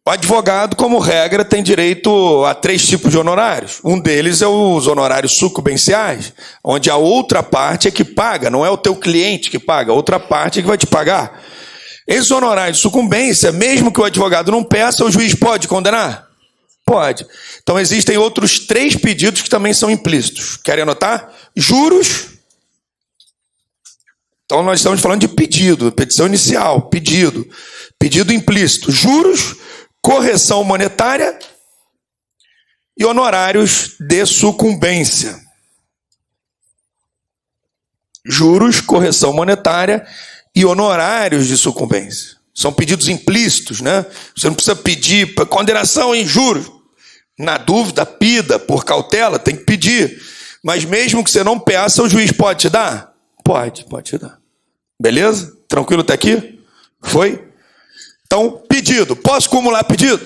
O advogado, como regra, tem direito a 3 tipos de honorários. Um deles é os honorários sucumbenciais, onde a outra parte é que paga, não é o teu cliente que paga, a outra parte é que vai te pagar. Esses honorários de sucumbência, mesmo que o advogado não peça, o juiz pode condenar? Pode. Então, existem outros 3 pedidos que também são implícitos. Querem anotar? Juros. Então, nós estamos falando de pedido, petição inicial, pedido. Pedido implícito. Juros, correção monetária e honorários de sucumbência. Juros, correção monetária e honorários de sucumbência. São pedidos implícitos, né? Você não precisa pedir condenação em juros. Na dúvida, pida por cautela, tem que pedir. Mas mesmo que você não peça, o juiz pode te dar? Pode te dar. Beleza? Tranquilo até aqui? Foi? Então, pedido. Posso acumular pedido?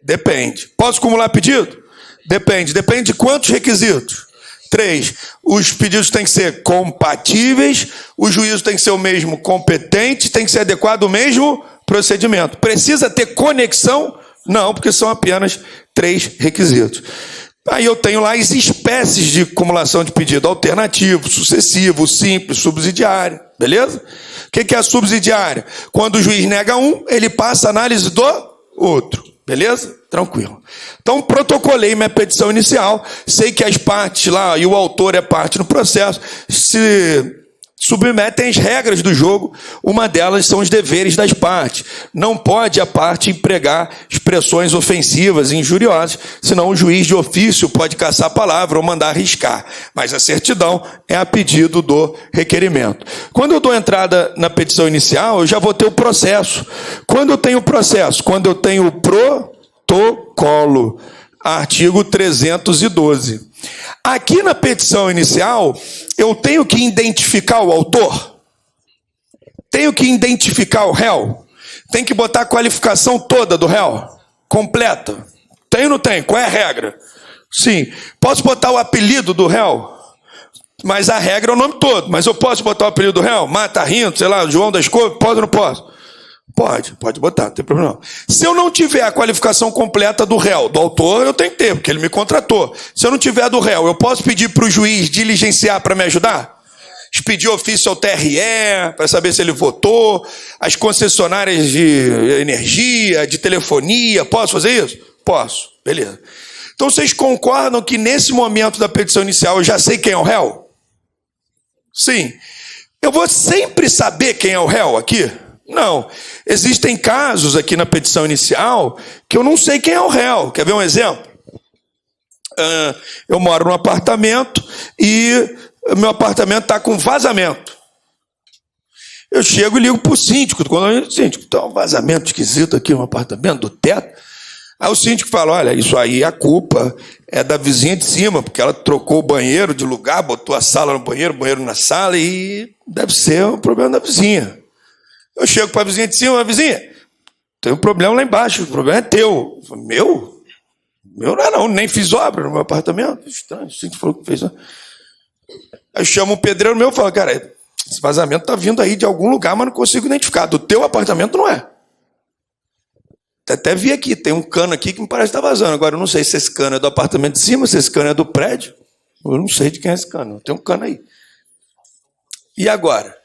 Depende. Posso acumular pedido? Depende. Depende de quantos requisitos? 3. Os pedidos têm que ser compatíveis, o juízo tem que ser o mesmo competente, tem que ser adequado ao mesmo procedimento. Precisa ter conexão? Não, porque são apenas 3 requisitos. Aí eu tenho lá as espécies de acumulação de pedido: alternativo, sucessivo, simples, subsidiário. Beleza? O que é a subsidiária? Quando o juiz nega um, ele passa a análise do outro. Beleza? Tranquilo. Então, protocolei minha petição inicial, sei que as partes lá, e o autor é parte no processo, se submetem às regras do jogo. Uma delas são os deveres das partes. Não pode a parte empregar expressões ofensivas e injuriosas, senão o juiz de ofício pode caçar a palavra ou mandar arriscar. Mas a certidão é a pedido do requerimento. Quando eu dou entrada na petição inicial, eu já vou ter o processo. Quando eu tenho o processo? Quando eu tenho o protocolo. Artigo 312. Aqui na petição inicial, eu tenho que identificar o autor? Tenho que identificar o réu? Tem que botar a qualificação toda do réu? Completa? Tem ou não tem? Qual é a regra? Sim. Posso botar o apelido do réu? Mas a regra é o nome todo. Mas eu posso botar o apelido do réu? Mata Rinto, sei lá, João da Escova? Pode ou não posso? Pode botar, não tem problema não. Se eu não tiver a qualificação completa do réu, do autor, eu tenho que ter, porque ele me contratou. Se eu não tiver do réu, eu posso pedir para o juiz diligenciar para me ajudar? Pedir ofício ao TRE, para saber se ele votou, as concessionárias de energia, de telefonia, posso fazer isso? Posso, beleza. Então vocês concordam que nesse momento da petição inicial eu já sei quem é o réu? Sim. Eu vou sempre saber quem é o réu aqui? Não. Existem casos aqui na petição inicial que eu não sei quem é o réu. Quer ver um exemplo? Eu moro num apartamento e meu apartamento está com vazamento. Eu chego e ligo para o síndico. Síndico, está um vazamento esquisito aqui no apartamento, do teto. Aí o síndico fala: olha, isso aí, a culpa é da vizinha de cima, porque ela trocou o banheiro de lugar, botou a sala no banheiro, o banheiro na sala, e deve ser um problema da vizinha. Eu chego para a vizinha de cima: vizinha, tem um problema lá embaixo, o problema é teu. Meu? Meu não é não, nem fiz obra no meu apartamento. Estranho, o síndico falou que fez. Aí eu chamo um pedreiro meu e falo: cara, esse vazamento está vindo aí de algum lugar, mas não consigo identificar. Do teu apartamento não é. Até vi aqui, tem um cano aqui que me parece estar vazando. Agora eu não sei se esse cano é do apartamento de cima, se esse cano é do prédio. Eu não sei de quem é esse cano. Tem um cano aí. E agora?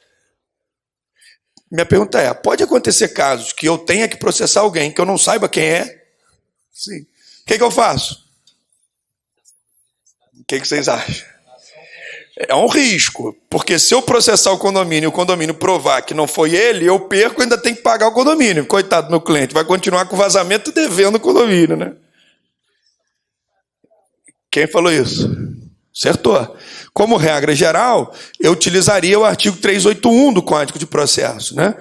Minha pergunta é: pode acontecer casos que eu tenha que processar alguém que eu não saiba quem é? Sim. O que eu faço? O que vocês acham? É um risco, porque se eu processar o condomínio e o condomínio provar que não foi ele, eu perco e ainda tenho que pagar o condomínio. Coitado do meu cliente, vai continuar com vazamento devendo o condomínio, né? Quem falou isso? Acertou. Como regra geral, eu utilizaria o artigo 381 do Código de Processo, né?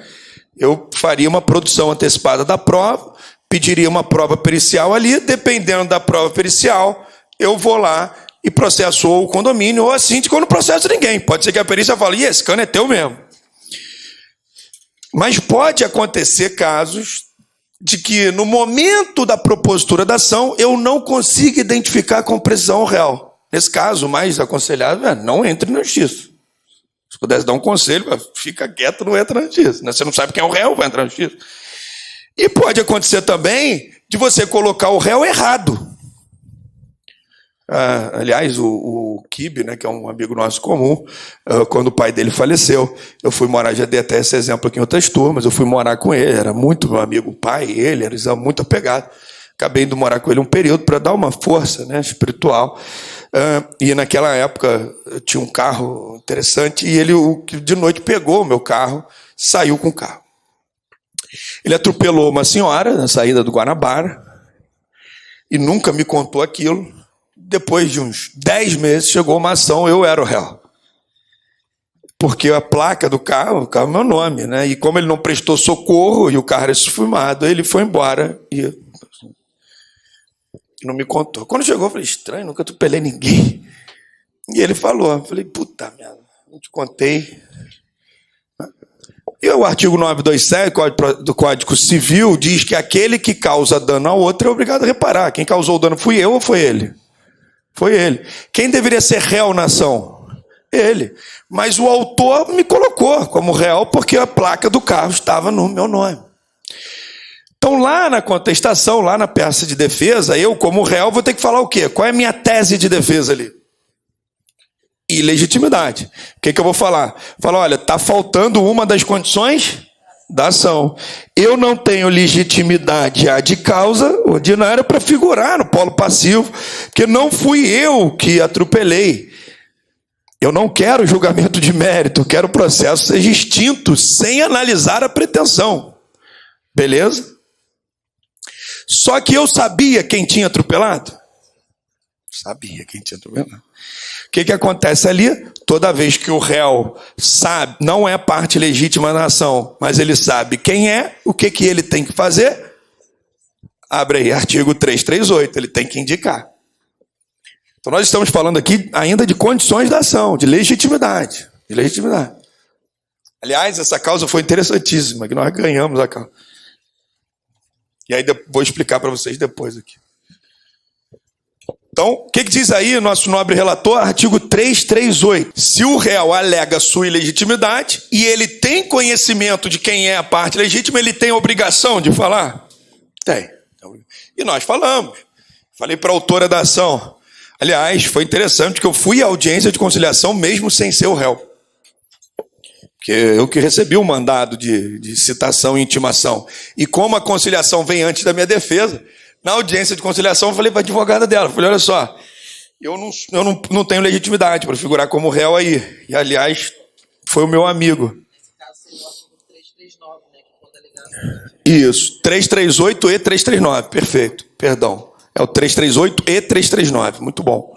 Eu faria uma produção antecipada da prova, pediria uma prova pericial ali, dependendo da prova pericial, eu vou lá e processo ou o condomínio ou a síndica, ou não processo ninguém. Pode ser que a perícia fale, e esse cano é teu mesmo. Mas pode acontecer casos de que no momento da propositura da ação eu não consiga identificar com precisão o réu. Nesse caso, o mais aconselhável é não entre na justiça. Se pudesse dar um conselho, fica quieto, não entra na justiça. Você não sabe quem é o réu, vai entrar na justiça. E pode acontecer também de você colocar o réu errado. Aliás, o Kibe, né, que é um amigo nosso comum, quando o pai dele faleceu, eu fui morar, já dei até esse exemplo aqui em outras turmas, eu fui morar com ele, era muito meu amigo, o pai e ele, eles eram muito apegados. Acabei indo morar com ele um período para dar uma força, né, espiritual. E naquela época eu tinha um carro interessante e ele de noite pegou o meu carro, saiu com o carro. Ele atropelou uma senhora na saída do Guanabara e nunca me contou aquilo. Depois de uns 10 meses chegou uma ação, eu era o réu. Porque a placa do carro é meu nome, né? E como ele não prestou socorro e o carro era esfumado, ele foi embora e não me contou. Quando chegou, eu falei, estranho, nunca atropelei ninguém. E ele falou, eu falei, puta merda, não te contei. E o artigo 927 do Código Civil diz que aquele que causa dano ao outro é obrigado a reparar. Quem causou o dano fui eu ou foi ele? Foi ele. Quem deveria ser réu na ação? Ele. Mas o autor me colocou como réu porque a placa do carro estava no meu nome. Então, lá na contestação, lá na peça de defesa, eu, como réu, vou ter que falar o quê? Qual é a minha tese de defesa ali? Ilegitimidade. O que eu vou falar? Falar, olha, está faltando uma das condições da ação. Eu não tenho legitimidade de causa ordinária para figurar no polo passivo, porque não fui eu que atropelei. Eu não quero julgamento de mérito, eu quero o processo seja extinto, sem analisar a pretensão. Beleza? Só que eu sabia quem tinha atropelado? Sabia quem tinha atropelado. O que acontece ali? Toda vez que o réu sabe, não é parte legítima da ação, mas ele sabe quem é, o que ele tem que fazer? Abre aí, artigo 338, ele tem que indicar. Então nós estamos falando aqui ainda de condições da ação, de legitimidade. De legitimidade. Aliás, essa causa foi interessantíssima, que nós ganhamos a causa. E aí vou explicar para vocês depois aqui. Então, o que diz aí nosso nobre relator? Artigo 338. Se o réu alega sua ilegitimidade e ele tem conhecimento de quem é a parte legítima, ele tem obrigação de falar? Tem. E nós falamos. Falei para a autora da ação. Aliás, foi interessante que eu fui à audiência de conciliação mesmo sem ser o réu. Porque eu que recebi o mandado de citação e intimação. E como a conciliação vem antes da minha defesa, na audiência de conciliação eu falei para a advogada dela, falei, olha só, eu não tenho legitimidade para figurar como réu aí. E, aliás, foi o meu amigo. Nesse caso seria o artigo 339, né? Que quando alegado... Isso, 338 e 339, perfeito, perdão. É o 338 e 339, muito bom.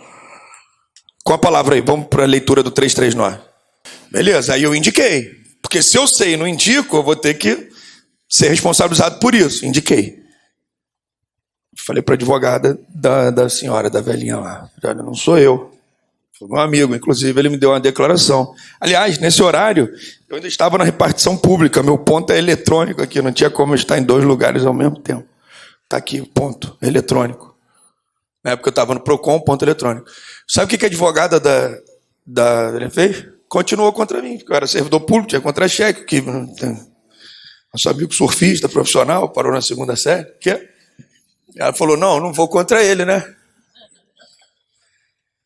Com a palavra aí, vamos para a leitura do 339. Beleza, aí eu indiquei. Porque se eu sei e não indico, eu vou ter que ser responsabilizado por isso. Indiquei. Falei para a advogada da senhora, da velhinha lá. Não sou eu. Foi meu amigo, inclusive, ele me deu uma declaração. Aliás, nesse horário, eu ainda estava na repartição pública. Meu ponto é eletrônico aqui. Não tinha como eu estar em 2 lugares ao mesmo tempo. Está aqui o ponto eletrônico. Na época eu estava no PROCON, ponto eletrônico. Sabe o que a advogada ele fez? Continuou contra mim, porque eu era servidor público, tinha contra-cheque, que nosso amigo surfista profissional, parou na 2ª série. Que? Ela falou, não vou contra ele, né?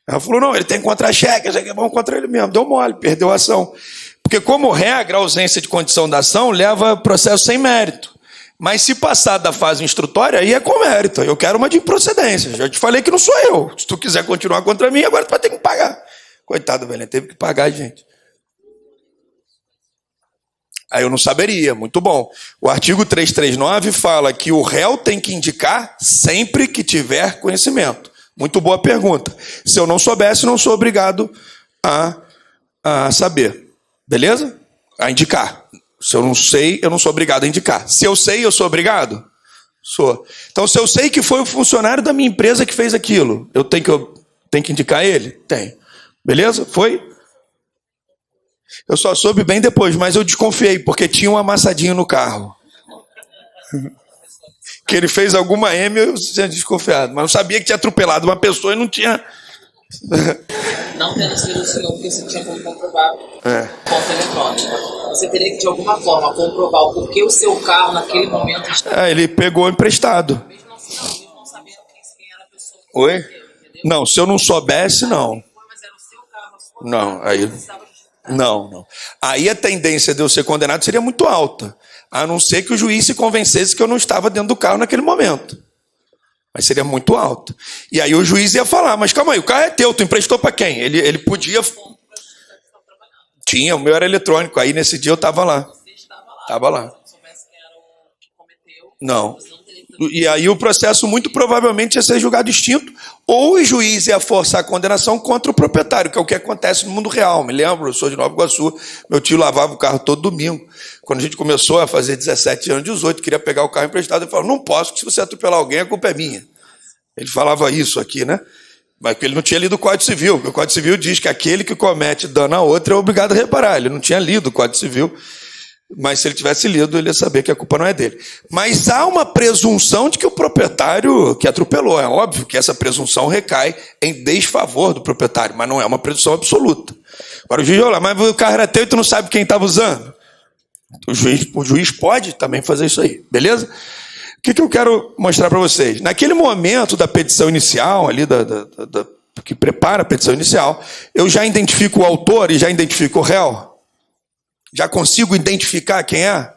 Ela falou, não, ele tem contra-cheque, vamos contra ele mesmo. Deu mole, perdeu a ação. Porque como regra, a ausência de condição da ação leva processo sem mérito. Mas se passar da fase instrutória, aí é com mérito. Eu quero uma de improcedência. Já te falei que não sou eu. Se tu quiser continuar contra mim, agora tu vai ter que pagar. Coitado, velho, teve que pagar, gente. Aí eu não saberia, muito bom. O artigo 339 fala que o réu tem que indicar sempre que tiver conhecimento. Muito boa pergunta. Se eu não soubesse, não sou obrigado a saber. Beleza? A indicar. Se eu não sei, eu não sou obrigado a indicar. Se eu sei, eu sou obrigado? Sou. Então, se eu sei que foi o funcionário da minha empresa que fez aquilo, eu tenho que indicar ele? Tem. Beleza? Foi? Eu só soube bem depois, mas eu desconfiei, porque tinha um amassadinho no carro. Que ele fez alguma M, eu tinha desconfiado. Mas não sabia que tinha atropelado uma pessoa e não tinha... Não tendo sido o senhor, porque você tinha como comprovar conta eletrônica. Você teria que, de alguma forma, comprovar o porquê o seu carro, naquele momento... ele pegou emprestado. Mesmo não sabendo quem era a pessoa que Oi? entendeu? Não, se eu não soubesse, não. Mas era o seu carro, a sua Não, aí... Não. Aí a tendência de eu ser condenado seria muito alta. A não ser que o juiz se convencesse que eu não estava dentro do carro naquele momento. Mas seria muito alto. E aí o juiz ia falar, mas calma aí, o carro é teu, tu emprestou para quem? Ele podia... Tinha, o meu era eletrônico. Aí nesse dia eu estava lá. Estava lá. Não. E aí o processo muito provavelmente ia ser julgado extinto, ou o juiz ia forçar a condenação contra o proprietário, que é o que acontece no mundo real. Me lembro, eu sou de Nova Iguaçu, meu tio lavava o carro todo domingo. Quando a gente começou a fazer 17 anos, 18, queria pegar o carro emprestado, ele falou, não posso, que se você atropelar alguém, a culpa é minha. Ele falava isso aqui, né? Mas ele não tinha lido o Código Civil, porque o Código Civil diz que aquele que comete dano a outro é obrigado a reparar. Ele não tinha lido o Código Civil, mas se ele tivesse lido, ele ia saber que a culpa não é dele. Mas há uma presunção de que o proprietário que atropelou. É óbvio que essa presunção recai em desfavor do proprietário, mas não é uma presunção absoluta. Agora o juiz vai lá, mas o carro era teu e tu não sabe quem estava usando. O juiz pode também fazer isso aí, beleza? O que eu quero mostrar para vocês? Naquele momento da petição inicial, ali que prepara a petição inicial, eu já identifico o autor e já identifico o réu? Já consigo identificar quem é?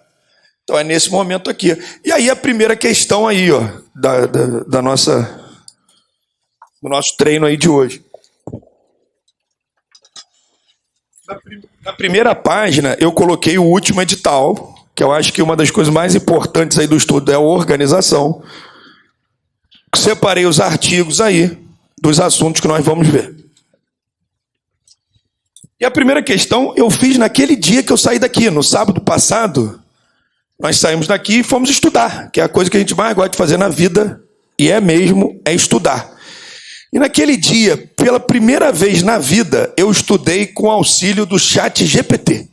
Então é nesse momento aqui. E aí a primeira questão aí, ó, do nosso treino aí de hoje. Na primeira página eu coloquei o último edital, que eu acho que uma das coisas mais importantes aí do estudo é a organização. Separei os artigos aí dos assuntos que nós vamos ver. E a primeira questão eu fiz naquele dia que eu saí daqui, no sábado passado. Nós saímos daqui e fomos estudar, que é a coisa que a gente mais gosta de fazer na vida, e é estudar. E naquele dia, pela primeira vez na vida, eu estudei com auxílio do ChatGPT.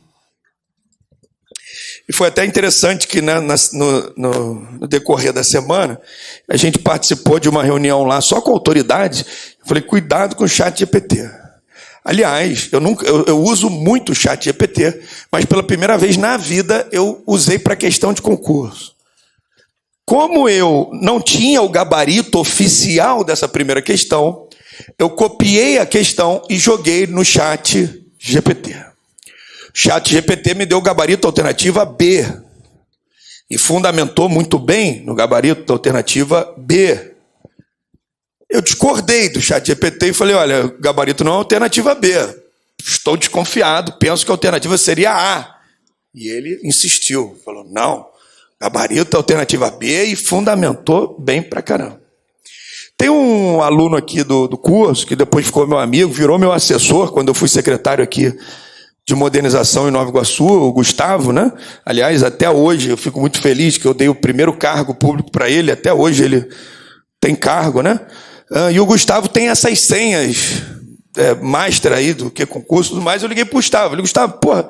E foi até interessante que no decorrer da semana, a gente participou de uma reunião lá só com autoridades. Eu falei, cuidado com o ChatGPT. Aliás, eu uso muito o ChatGPT, mas pela primeira vez na vida eu usei para questão de concurso. Como eu não tinha o gabarito oficial dessa primeira questão, eu copiei a questão e joguei no ChatGPT. O ChatGPT me deu o gabarito alternativa B e fundamentou muito bem no gabarito da alternativa B. Eu discordei do ChatGPT e falei, olha, o gabarito não é alternativa B. Estou desconfiado, penso que a alternativa seria A. E ele insistiu, falou, não, gabarito é alternativa B e fundamentou bem pra caramba. Tem um aluno aqui do curso, que depois ficou meu amigo, virou meu assessor, quando eu fui secretário aqui de modernização em Nova Iguaçu, o Gustavo, né? Aliás, até hoje eu fico muito feliz que eu dei o primeiro cargo público para ele, até hoje ele tem cargo, né? E o Gustavo tem essas senhas master aí do que concurso e tudo mais. Eu liguei para o Gustavo. Eu falei, Gustavo, porra,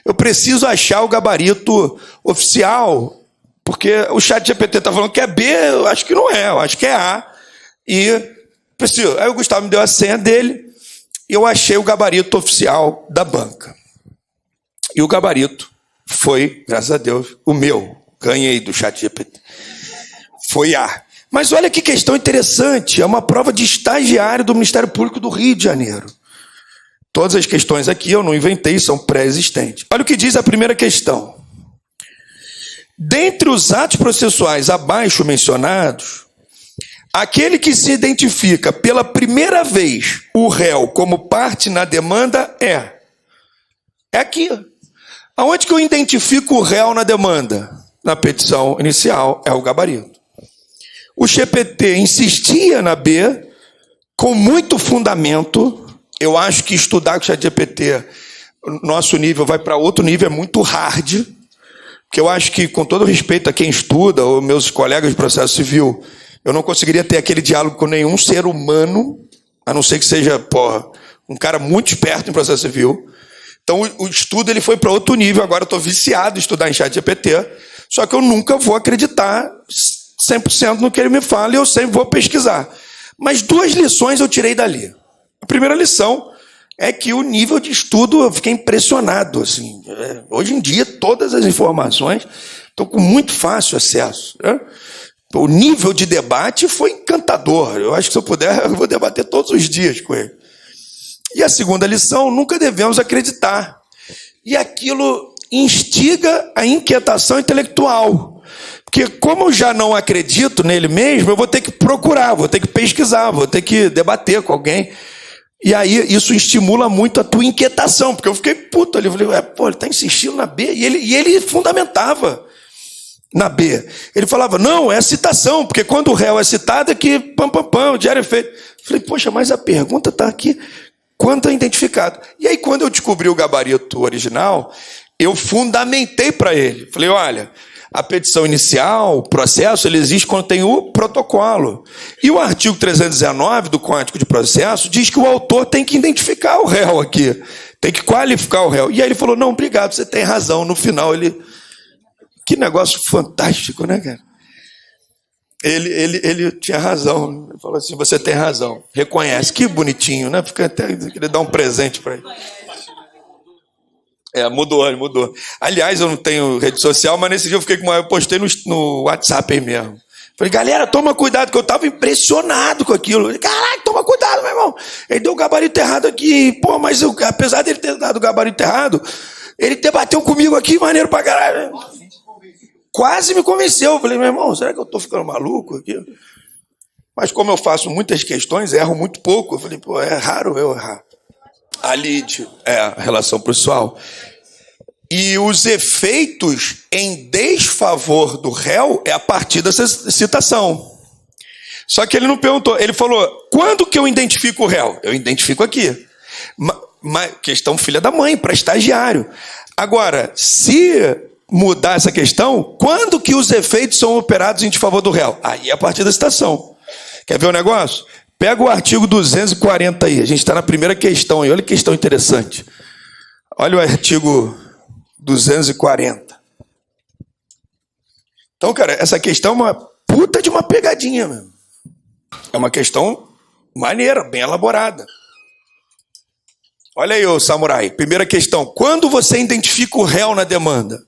eu preciso achar o gabarito oficial, porque o ChatGPT está falando que é B, eu acho que não é, eu acho que é A. E preciso. Aí o Gustavo me deu a senha dele e eu achei o gabarito oficial da banca. E o gabarito foi, graças a Deus, o meu. Ganhei do ChatGPT. Foi A. Mas olha que questão interessante, é uma prova de estagiário do Ministério Público do Rio de Janeiro. Todas as questões aqui eu não inventei, são pré-existentes. Olha o que diz a primeira questão. Dentre os atos processuais abaixo mencionados, aquele que se identifica pela primeira vez o réu como parte na demanda é aqui. Aonde que eu identifico o réu na demanda? Na petição inicial, é o gabarito. O GPT insistia na B, com muito fundamento. Eu acho que estudar com o ChatGPT, nosso nível vai para outro nível, é muito hard, porque eu acho que, com todo respeito a quem estuda, ou meus colegas de processo civil, eu não conseguiria ter aquele diálogo com nenhum ser humano, a não ser que seja, um cara muito esperto em processo civil. Então, o estudo ele foi para outro nível. Agora eu estou viciado em estudar em ChatGPT, só que eu nunca vou acreditar 100% no que ele me fala e eu sempre vou pesquisar. Mas 2 lições eu tirei dali. A primeira lição é que o nível de estudo, eu fiquei impressionado. Assim, hoje em dia, todas as informações estão com muito fácil acesso. Né? O nível de debate foi encantador. Eu acho que, se eu puder, eu vou debater todos os dias com ele. E a segunda lição, nunca devemos acreditar. E aquilo instiga a inquietação intelectual. Porque, como eu já não acredito nele mesmo, eu vou ter que procurar, vou ter que pesquisar, vou ter que debater com alguém. E aí isso estimula muito a tua inquietação, porque eu fiquei puto ali. Eu falei, ele está insistindo na B. E ele fundamentava na B. Ele falava, não, é citação, porque quando o réu é citado é que o diário é feito. Eu falei, poxa, mas a pergunta está aqui, quando é identificado. E aí, quando eu descobri o gabarito original, eu fundamentei para ele. Falei, olha, a petição inicial, o processo, ele existe quando tem o protocolo. E o artigo 319 do Código de Processo diz que o autor tem que identificar o réu aqui, tem que qualificar o réu. E aí ele falou, não, obrigado, você tem razão. No final, ele... Que negócio fantástico, né, cara? Ele tinha razão. Ele falou assim, você tem razão. Reconhece. Que bonitinho, né? Fica até... Queria dar um presente para ele. Mudou. Aliás, eu não tenho rede social, mas nesse dia eu postei no WhatsApp aí mesmo. Falei, galera, toma cuidado, que eu estava impressionado com aquilo. Falei, caraca, toma cuidado, meu irmão. Ele deu o gabarito errado aqui. Mas apesar dele ter dado o gabarito errado, ele debateu comigo aqui, maneiro pra caralho. Quase me convenceu. Eu falei, meu irmão, será que eu estou ficando maluco aqui? Mas como eu faço muitas questões, erro muito pouco. Eu falei, é raro eu errar. A lide, a relação processual. E os efeitos em desfavor do réu é a partir dessa citação. Só que ele não perguntou, ele falou, quando que eu identifico o réu? Eu identifico aqui. Questão filha da mãe, para estagiário. Agora, se mudar essa questão, quando que os efeitos são operados em desfavor do réu? Aí é a partir da citação. Quer ver o negócio? Pega o artigo 240 aí. A gente está na primeira questão aí. Olha que questão interessante. Olha o artigo 240. Então, cara, essa questão é uma puta de uma pegadinha mesmo. É uma questão maneira, bem elaborada. Olha aí, ô samurai. Primeira questão. Quando você identifica o réu na demanda?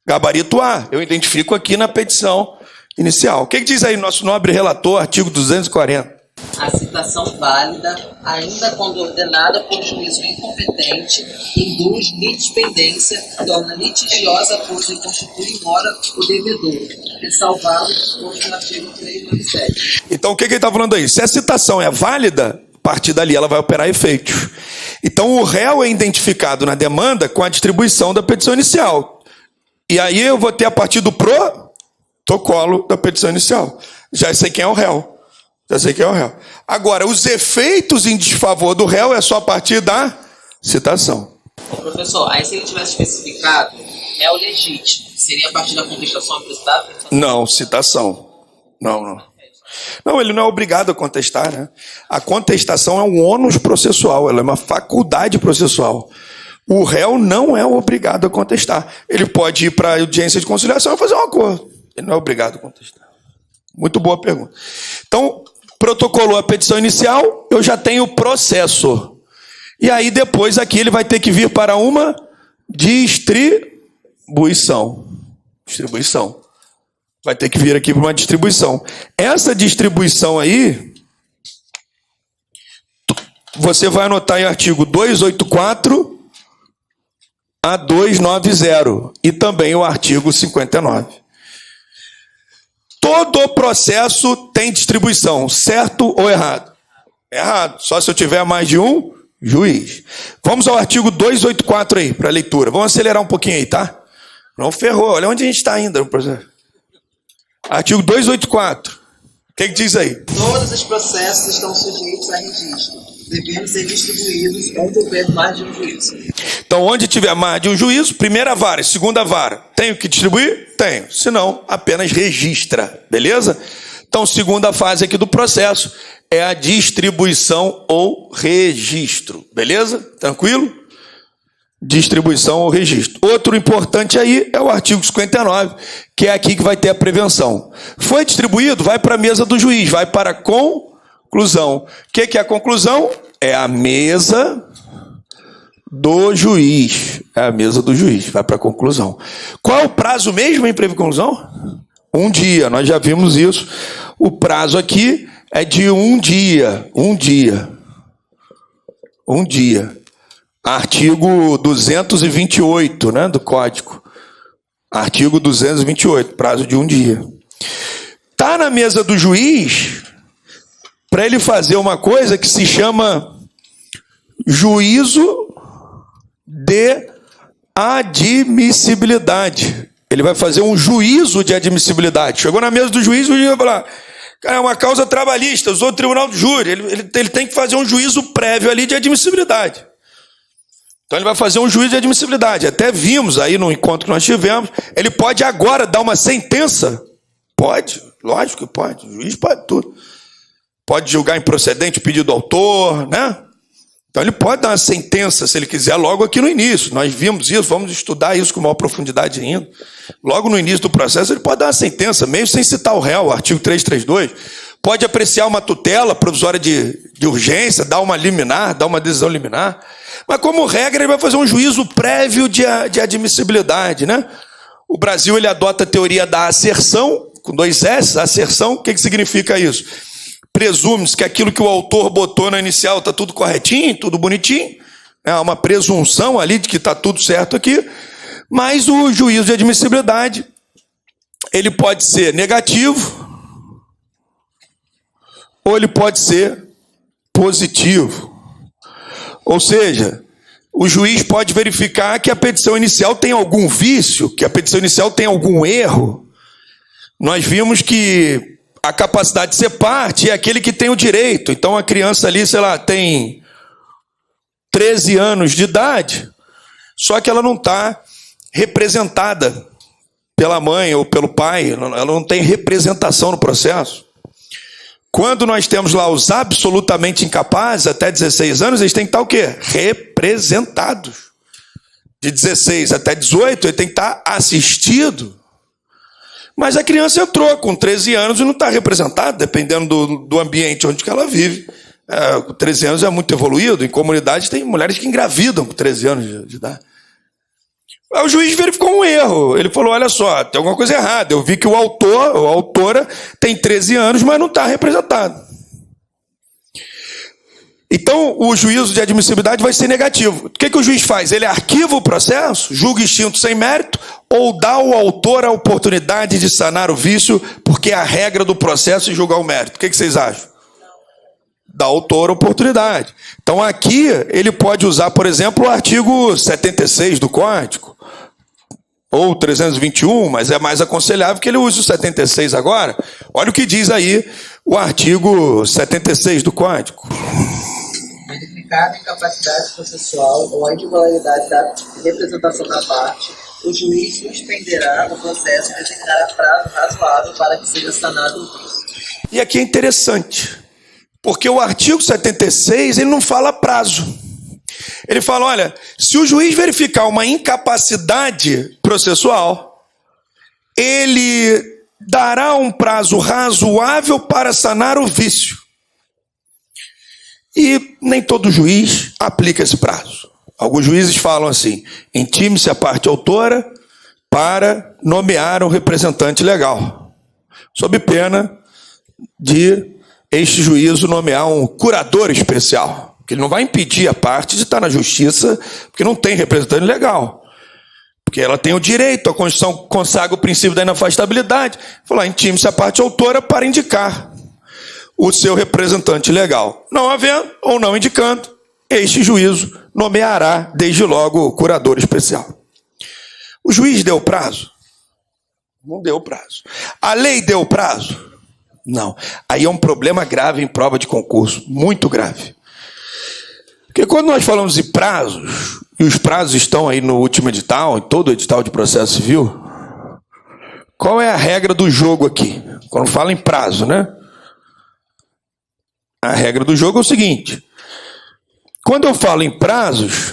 Gabarito A. Eu identifico aqui na petição inicial. O que diz aí nosso nobre relator, artigo 240? A citação válida, ainda quando ordenada por juízo incompetente, induz litispendência, torna litigiosa a coisa e constitui mora o devedor, ressalvado no artigo 397. Então, o que ele está falando aí? Se a citação é válida, a partir dali ela vai operar efeitos. Então, o réu é identificado na demanda com a distribuição da petição inicial. E aí eu vou ter a partir do protocolo da petição inicial. Já sei quem é o réu. Agora, os efeitos em desfavor do réu é só a partir da citação. Professor, aí se ele tivesse especificado réu legítimo, seria a partir da contestação apresentada? Não, citação. Não, ele não é obrigado a contestar, né? A contestação é um ônus processual, ela é uma faculdade processual. O réu não é obrigado a contestar. Ele pode ir para a audiência de conciliação e fazer um acordo. Ele não é obrigado a contestar. Muito boa pergunta. Então, protocolou a petição inicial, eu já tenho o processo. E aí depois aqui ele vai ter que vir para uma distribuição. Vai ter que vir aqui para uma distribuição. Essa distribuição aí, você vai anotar em artigo 284 a 290 e também o artigo 59. Todo processo tem distribuição, certo ou errado? Errado, só se eu tiver mais de um juiz. Vamos ao artigo 284 aí, para leitura. Vamos acelerar um pouquinho aí, tá? Não ferrou, olha onde a gente está ainda no processo. Artigo 284. O que diz aí? Todos os processos estão sujeitos a registro, devendo ser distribuídos onde houver mais de um juízo. Então, onde tiver mais de um juízo, primeira vara e segunda vara, tenho que distribuir? Tenho. Senão, apenas registra. Beleza? Então, segunda fase aqui do processo é a distribuição ou registro. Beleza? Tranquilo? Distribuição ou registro. Outro importante aí é o artigo 59, que é aqui que vai ter a prevenção. Foi distribuído, vai para a mesa do juiz, vai para a conclusão. O que é a conclusão? É a mesa do juiz. É a mesa do juiz, vai para a conclusão. Qual é o prazo mesmo em conclusão? 1 dia, nós já vimos isso. O prazo aqui é de 1 dia. 1 dia. 1 dia. Artigo 228, né, do Código. Artigo 228, prazo de 1 dia. Está na mesa do juiz para ele fazer uma coisa que se chama juízo de admissibilidade. Ele vai fazer um juízo de admissibilidade. Chegou na mesa do juiz, o juiz vai falar: cara, é uma causa trabalhista, usou o tribunal de júri. Ele tem que fazer um juízo prévio ali de admissibilidade. Então ele vai fazer um juízo de admissibilidade. Até vimos aí no encontro que nós tivemos. Ele pode agora dar uma sentença? Pode, lógico que pode. O juiz pode tudo. Pode julgar improcedente o pedido do autor, né? Então ele pode dar uma sentença, se ele quiser, logo aqui no início. Nós vimos isso, vamos estudar isso com maior profundidade ainda. Logo no início do processo ele pode dar uma sentença, mesmo sem citar o réu, o artigo 332. Pode apreciar uma tutela provisória de urgência, dar uma liminar, dar uma decisão liminar. Mas, como regra, ele vai fazer um juízo prévio de admissibilidade, né? O Brasil, ele adota a teoria da asserção, com 2 S, asserção. O que significa isso? Presume-se que aquilo que o autor botou na inicial está tudo corretinho, tudo bonitinho. É uma presunção ali de que está tudo certo aqui. Mas o juízo de admissibilidade, ele pode ser negativo, ou ele pode ser positivo. Ou seja, o juiz pode verificar que a petição inicial tem algum vício, que a petição inicial tem algum erro. Nós vimos que a capacidade de ser parte é aquele que tem o direito. Então a criança ali, sei lá, tem 13 anos de idade, só que ela não está representada pela mãe ou pelo pai, ela não tem representação no processo. Quando nós temos lá os absolutamente incapazes, até 16 anos, eles têm que estar o quê? Representados. De 16 até 18, ele tem que estar assistido. Mas a criança entrou com 13 anos e não está representada, dependendo do ambiente onde ela vive. Com 13 anos é muito evoluído. Em comunidades tem mulheres que engravidam com 13 anos de idade. Aí o juiz verificou um erro. Ele falou: olha só, tem alguma coisa errada. Eu vi que o autor ou a autora tem 13 anos, mas não está representado. Então, o juízo de admissibilidade vai ser negativo. O que o juiz faz? Ele arquiva o processo, julga extinto sem mérito, ou dá ao autor a oportunidade de sanar o vício, porque é a regra do processo é julgar o mérito. O que vocês acham? Dá ao autor a oportunidade. Então, aqui, ele pode usar, por exemplo, o artigo 76 do Código, ou 321, mas é mais aconselhável que ele use o 76 agora. Olha o que diz aí o artigo 76 do Código. Verificada a incapacidade processual ou a irregularidade da representação da parte, o juiz suspenderá o processo e determinará prazo razoável para que seja sanado o vício. E aqui é interessante, porque o artigo 76 ele não fala prazo. Ele fala: olha, se o juiz verificar uma incapacidade processual, ele dará um prazo razoável para sanar o vício. E nem todo juiz aplica esse prazo. Alguns juízes falam assim: intime-se a parte autora para nomear um representante legal, sob pena de este juízo nomear um curador especial. Porque ele não vai impedir a parte de estar na justiça, porque não tem representante legal. Porque ela tem o direito, a Constituição consagra o princípio da inafastabilidade. Falar: intime-se a parte autora para indicar o seu representante legal. Não havendo ou não indicando, este juízo nomeará desde logo o curador especial. O juiz deu prazo? Não deu prazo. A lei deu prazo? Não. Aí é um problema grave em prova de concurso, muito grave. Porque quando nós falamos de prazos, e os prazos estão aí no último edital, em todo edital de processo civil, qual é a regra do jogo aqui? Quando fala em prazo, né? A regra do jogo é o seguinte: quando eu falo em prazos,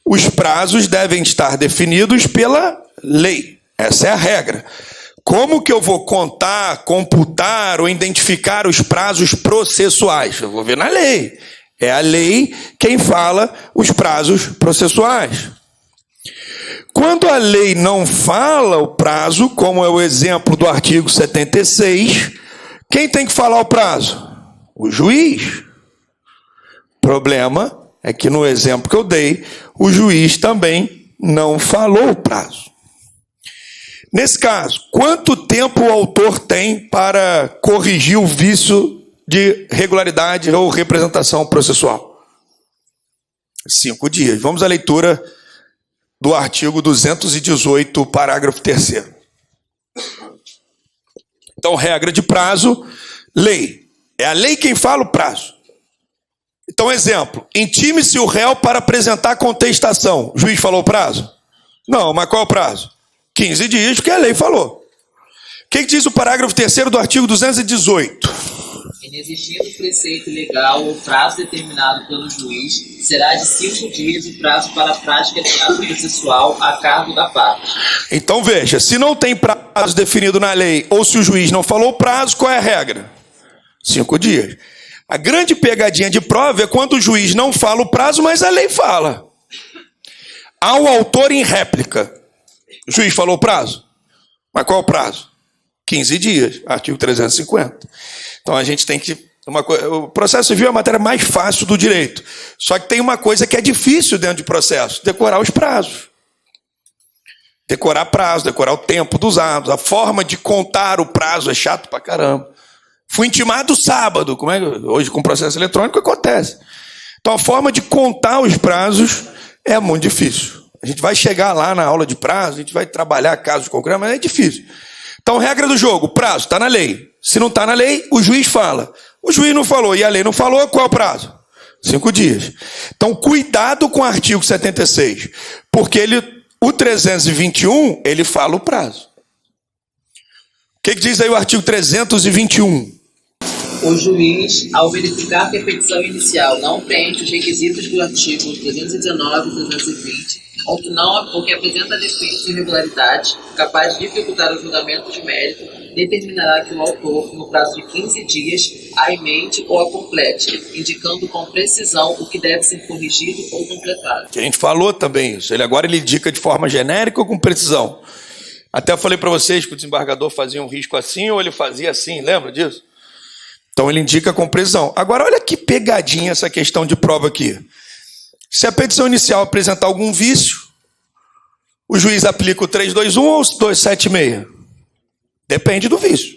os prazos devem estar definidos pela lei. Essa é a regra. Como que eu vou contar, computar ou identificar os prazos processuais? Eu vou ver na lei. É a lei quem fala os prazos processuais. Quando a lei não fala o prazo, como é o exemplo do artigo 76, quem tem que falar o prazo? O juiz. Problema é que no exemplo que eu dei, o juiz também não falou o prazo. Nesse caso, quanto tempo o autor tem para corrigir o vício de regularidade ou representação processual? 5 dias. Vamos à leitura do artigo 218, parágrafo 3º. Então, regra de prazo, lei. É a lei quem fala o prazo. Então, exemplo, intime-se o réu para apresentar contestação. O juiz falou o prazo? Não, mas qual é o prazo? 15 dias, porque a lei falou. O que diz o parágrafo 3º do artigo 218? Inexistindo preceito legal ou prazo determinado pelo juiz, será de 5 dias o prazo para a prática de ato processual a cargo da parte. Então veja, se não tem prazo definido na lei, ou se o juiz não falou o prazo, qual é a regra? 5 dias. A grande pegadinha de prova é quando o juiz não fala o prazo, mas a lei fala. Ao autor em réplica. O juiz falou o prazo? Mas qual é o prazo? 15 dias, artigo 350. Então a gente tem que... o processo civil é a matéria mais fácil do direito. Só que tem uma coisa que é difícil dentro de processo: decorar os prazos. Decorar prazo, decorar o tempo dos atos, a forma de contar o prazo é chato pra caramba. Fui intimado sábado, como é que hoje com processo eletrônico acontece. Então a forma de contar os prazos é muito difícil. A gente vai chegar lá na aula de prazo, a gente vai trabalhar casos concretos, mas é difícil. Então, regra do jogo, prazo, está na lei. Se não está na lei, o juiz fala. O juiz não falou e a lei não falou, qual é o prazo? 5 dias. Então, cuidado com o artigo 76, porque o 321, ele fala o prazo. O que diz aí o artigo 321? O juiz, ao verificar que a petição inicial não preenche os requisitos do artigo 319 e 320, ou que apresenta defeitos e irregularidades capazes de dificultar o julgamento de mérito, determinará que o autor, no prazo de 15 dias, a emende ou a complete, indicando com precisão o que deve ser corrigido ou completado. A gente falou também isso. Agora ele indica de forma genérica ou com precisão. Até eu falei para vocês que o desembargador fazia um risco assim ou ele fazia assim, lembra disso? Então ele indica com precisão. Agora olha que pegadinha essa questão de prova aqui. Se a petição inicial apresentar algum vício, o juiz aplica o 321 ou o 276? Depende do vício.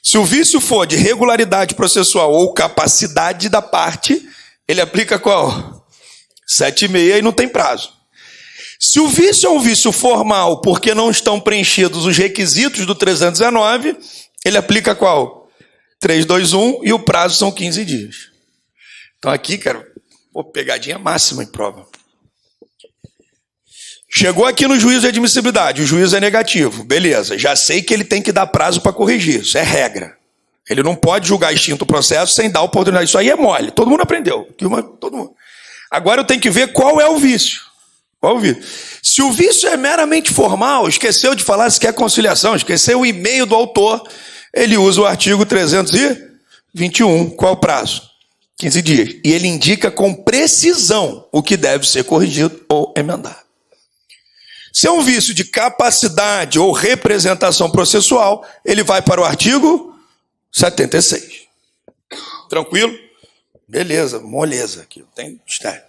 Se o vício for de regularidade processual ou capacidade da parte, ele aplica qual? 76 e não tem prazo. Se o vício é um vício formal porque não estão preenchidos os requisitos do 319, ele aplica qual? 321 e o prazo são 15 dias. Então aqui, cara, pegadinha máxima em prova. Chegou aqui no juízo de admissibilidade, o juízo é negativo. Beleza, já sei que ele tem que dar prazo para corrigir, isso é regra. Ele não pode julgar extinto o processo sem dar oportunidade. Isso aí é mole, todo mundo aprendeu. Todo mundo. Agora eu tenho que ver qual é o vício. Qual é o vício? Se o vício é meramente formal, esqueceu de falar se quer conciliação, esqueceu o e-mail do autor, ele usa o artigo 321. Qual é o prazo? 15 dias. E ele indica com precisão o que deve ser corrigido ou emendado. Se é um vício de capacidade ou representação processual, ele vai para o artigo 76. Tranquilo? Beleza, moleza aqui. Tem mistério.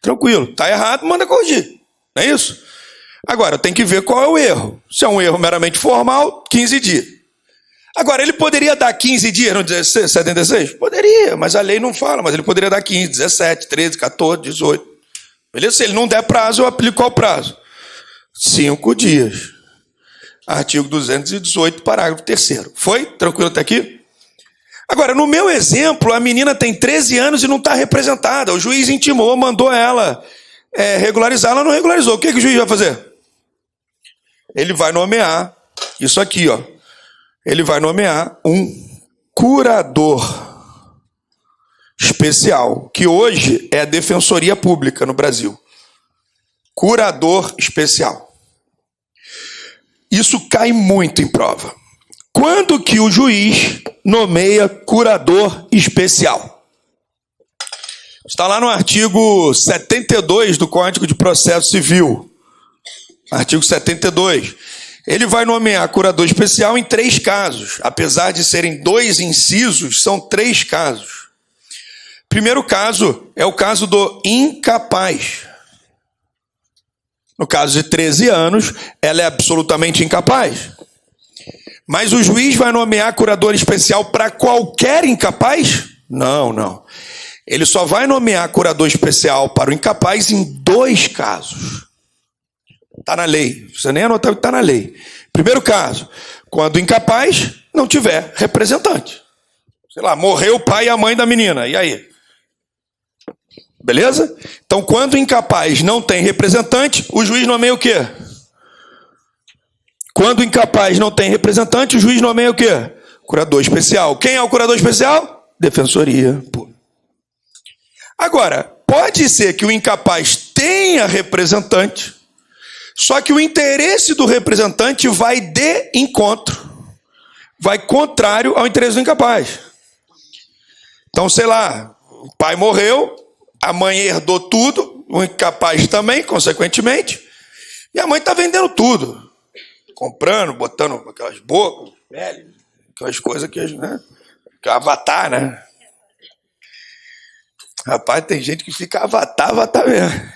Tranquilo. Está errado, manda corrigir. Não é isso? Agora, tem que ver qual é o erro. Se é um erro meramente formal, 15 dias. Agora, ele poderia dar 15 dias no 76? Poderia, mas a lei não fala. Mas ele poderia dar 15, 17, 13, 14, 18. Beleza? Se ele não der prazo, eu aplico qual prazo? 5 dias. Artigo 218, parágrafo 3º. Foi? Tranquilo até aqui? Agora, no meu exemplo, a menina tem 13 anos e não está representada. O juiz intimou, mandou ela regularizar, ela não regularizou. O que o juiz vai fazer? Ele vai nomear, isso aqui, ó. Ele vai nomear um curador especial, que hoje é a Defensoria Pública no Brasil. Curador especial. Isso cai muito em prova. Quando que o juiz nomeia curador especial? Está lá no artigo 72 do Código de Processo Civil. Artigo 72. Ele vai nomear curador especial em 3 casos. Apesar de serem 2 incisos, são 3 casos. Primeiro caso é o caso do incapaz. No caso de 13 anos, ela é absolutamente incapaz. Mas o juiz vai nomear curador especial para qualquer incapaz? Não, não. Ele só vai nomear curador especial para o incapaz em 2 casos. Está na lei. Você nem anotou que está na lei. Primeiro caso, quando o incapaz não tiver representante. Sei lá, morreu o pai e a mãe da menina. E aí? Beleza? Então, quando o incapaz não tem representante, o juiz nomeia o quê? Quando o incapaz não tem representante, o juiz nomeia o quê? Curador especial. Quem é o curador especial? Defensoria. Agora, pode ser que o incapaz tenha representante, só que o interesse do representante vai de encontro, vai contrário ao interesse do incapaz. Então, sei lá, o pai morreu, a mãe herdou tudo, o incapaz também, consequentemente, e a mãe está vendendo tudo. Comprando, botando aquelas bocas, aquelas coisas que, né? Que é avatar, né? Rapaz, tem gente que fica avatar mesmo.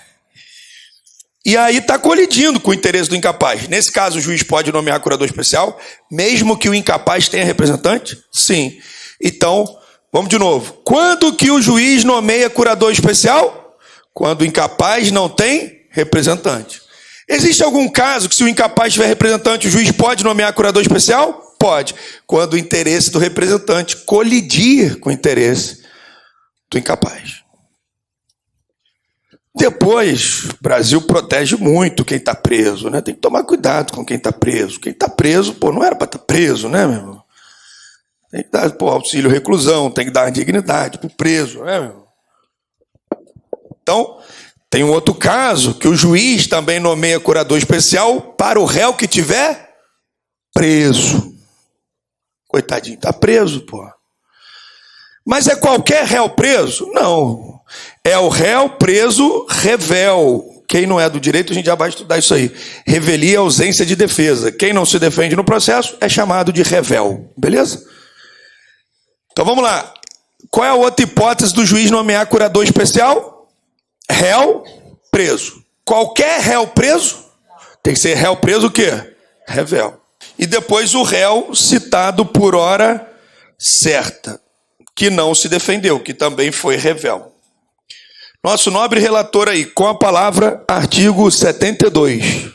E aí está colidindo com o interesse do incapaz. Nesse caso, o juiz pode nomear curador especial, mesmo que o incapaz tenha representante? Sim. Então, vamos de novo. Quando que o juiz nomeia curador especial? Quando o incapaz não tem representante. Existe algum caso que, se o incapaz tiver representante, o juiz pode nomear curador especial? Pode. Quando o interesse do representante colidir com o interesse do incapaz. Depois, o Brasil protege muito quem está preso, né? Tem que tomar cuidado com quem está preso. Quem está preso, não era para estar preso, né, meu irmão? Tem que dar auxílio reclusão, tem que dar dignidade para o preso, né, meu irmão? Então, tem um outro caso que o juiz também nomeia curador especial para o réu que tiver preso. Coitadinho, está preso, Mas é qualquer réu preso? Não. É o réu preso revel. Quem não é do direito, a gente já vai estudar isso aí. Revelia a ausência de defesa. Quem não se defende no processo é chamado de revel. Beleza? Então vamos lá. Qual é a outra hipótese do juiz nomear curador especial? Réu preso. Qualquer réu preso? Tem que ser réu preso o quê? Revel. E depois o réu citado por hora certa, que não se defendeu, que também foi revel. Nosso nobre relator aí, com a palavra, artigo 72.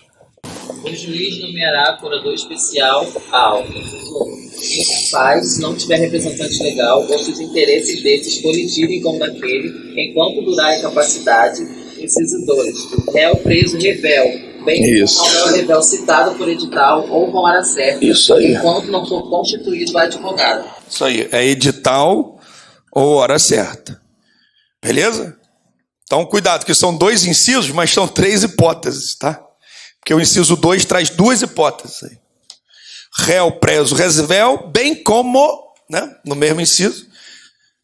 O juiz nomeará curador especial ao incapaz, se não tiver representante legal ou se os interesses desses colidirem com o daquele, enquanto durar a incapacidade. Inciso 2. Réu preso revel, bem como ao réu revel citado por edital ou com hora certa, Isso aí. enquanto não for constituído o advogado. Isso aí, é edital ou hora certa. Beleza? Então, cuidado, que são 2 incisos, mas são 3 hipóteses, tá? Porque o inciso 2 traz 2 hipóteses aí. Réu preso revel, bem como, né, no mesmo inciso,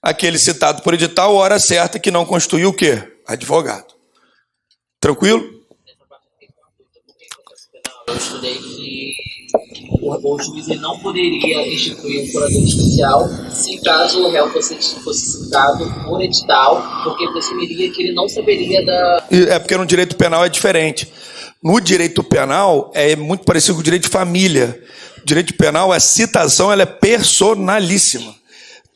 aquele citado por edital, hora certa, que não constituiu o quê? Advogado. Tranquilo? Eu estudei que o juiz não poderia instituir um curador especial se caso o réu fosse citado por edital, porque presumiria que ele não saberia da... É porque no direito penal é diferente. No direito penal é muito parecido com o direito de família. O direito penal, a citação ela é personalíssima.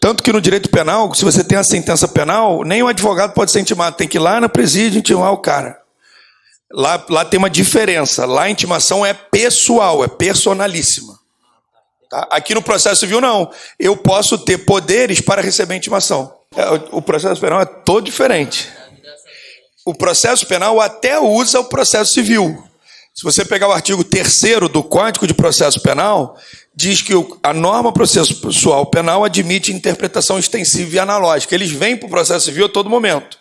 Tanto que no direito penal, se você tem a sentença penal, nem o advogado pode ser intimado. Tem que ir lá na presídio intimar o cara. Lá tem uma diferença. Lá a intimação é pessoal, é personalíssima. Tá? Aqui no processo civil, não. Eu posso ter poderes para receber intimação. O processo penal é todo diferente. O processo penal até usa o processo civil. Se você pegar o artigo 3º do Código de Processo Penal, diz que a norma processual penal admite interpretação extensiva e analógica. Eles vêm para o processo civil a todo momento,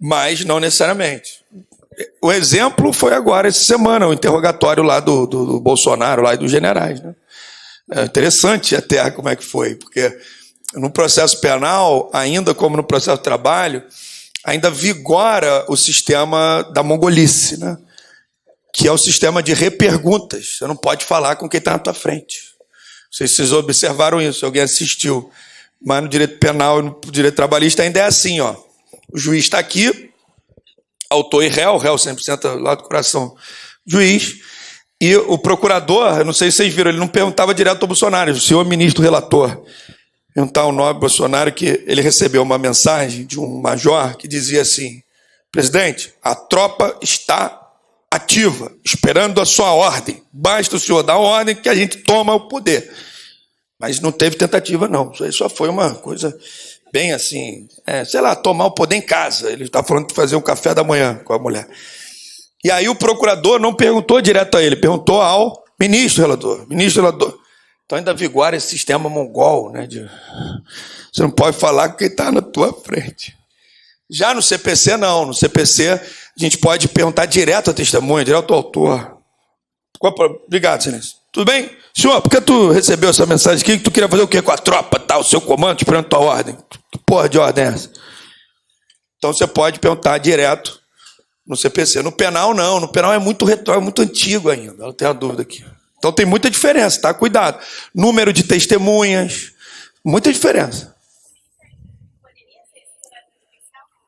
mas não necessariamente. O exemplo foi agora, essa semana, o interrogatório lá do Bolsonaro lá e dos generais. Né? É interessante até como é que foi, porque no processo penal, ainda como no processo de trabalho, ainda vigora o sistema da mongolice, né? Que é o sistema de reperguntas. Você não pode falar com quem está na tua frente. Não sei se vocês observaram isso, alguém assistiu. Mas no direito penal e no direito trabalhista ainda é assim, ó. O juiz está aqui, autor e réu sempre senta lá do coração juiz, e o procurador, eu não sei se vocês viram, ele não perguntava direto ao Bolsonaro, o senhor ministro relator, perguntar ao nobre Bolsonaro que ele recebeu uma mensagem de um major que dizia assim: presidente, a tropa está ativa, esperando a sua ordem. Basta o senhor dar ordem que a gente toma o poder. Mas não teve tentativa, não. Isso aí só foi uma coisa bem assim, sei lá, tomar o poder em casa. Ele está falando de fazer um café da manhã com a mulher. E aí o procurador não perguntou direto a ele, perguntou ao ministro relator. Então ainda vigora esse sistema mongol, né? Você não pode falar com quem está na tua frente. Já no CPC, não. No CPC, a gente pode perguntar direto à testemunha, direto ao autor. Obrigado, Silêncio. Tudo bem? Senhor, por que tu recebeu essa mensagem aqui? Que tu queria fazer o quê com a tropa, tá? O seu comando, esperando a tua ordem. Que porra de ordem é essa? Então você pode perguntar direto no CPC. No penal, não. No penal é muito retórico, é muito antigo ainda. Eu tenho a dúvida aqui. Então tem muita diferença, tá? Cuidado. Número de testemunhas, muita diferença.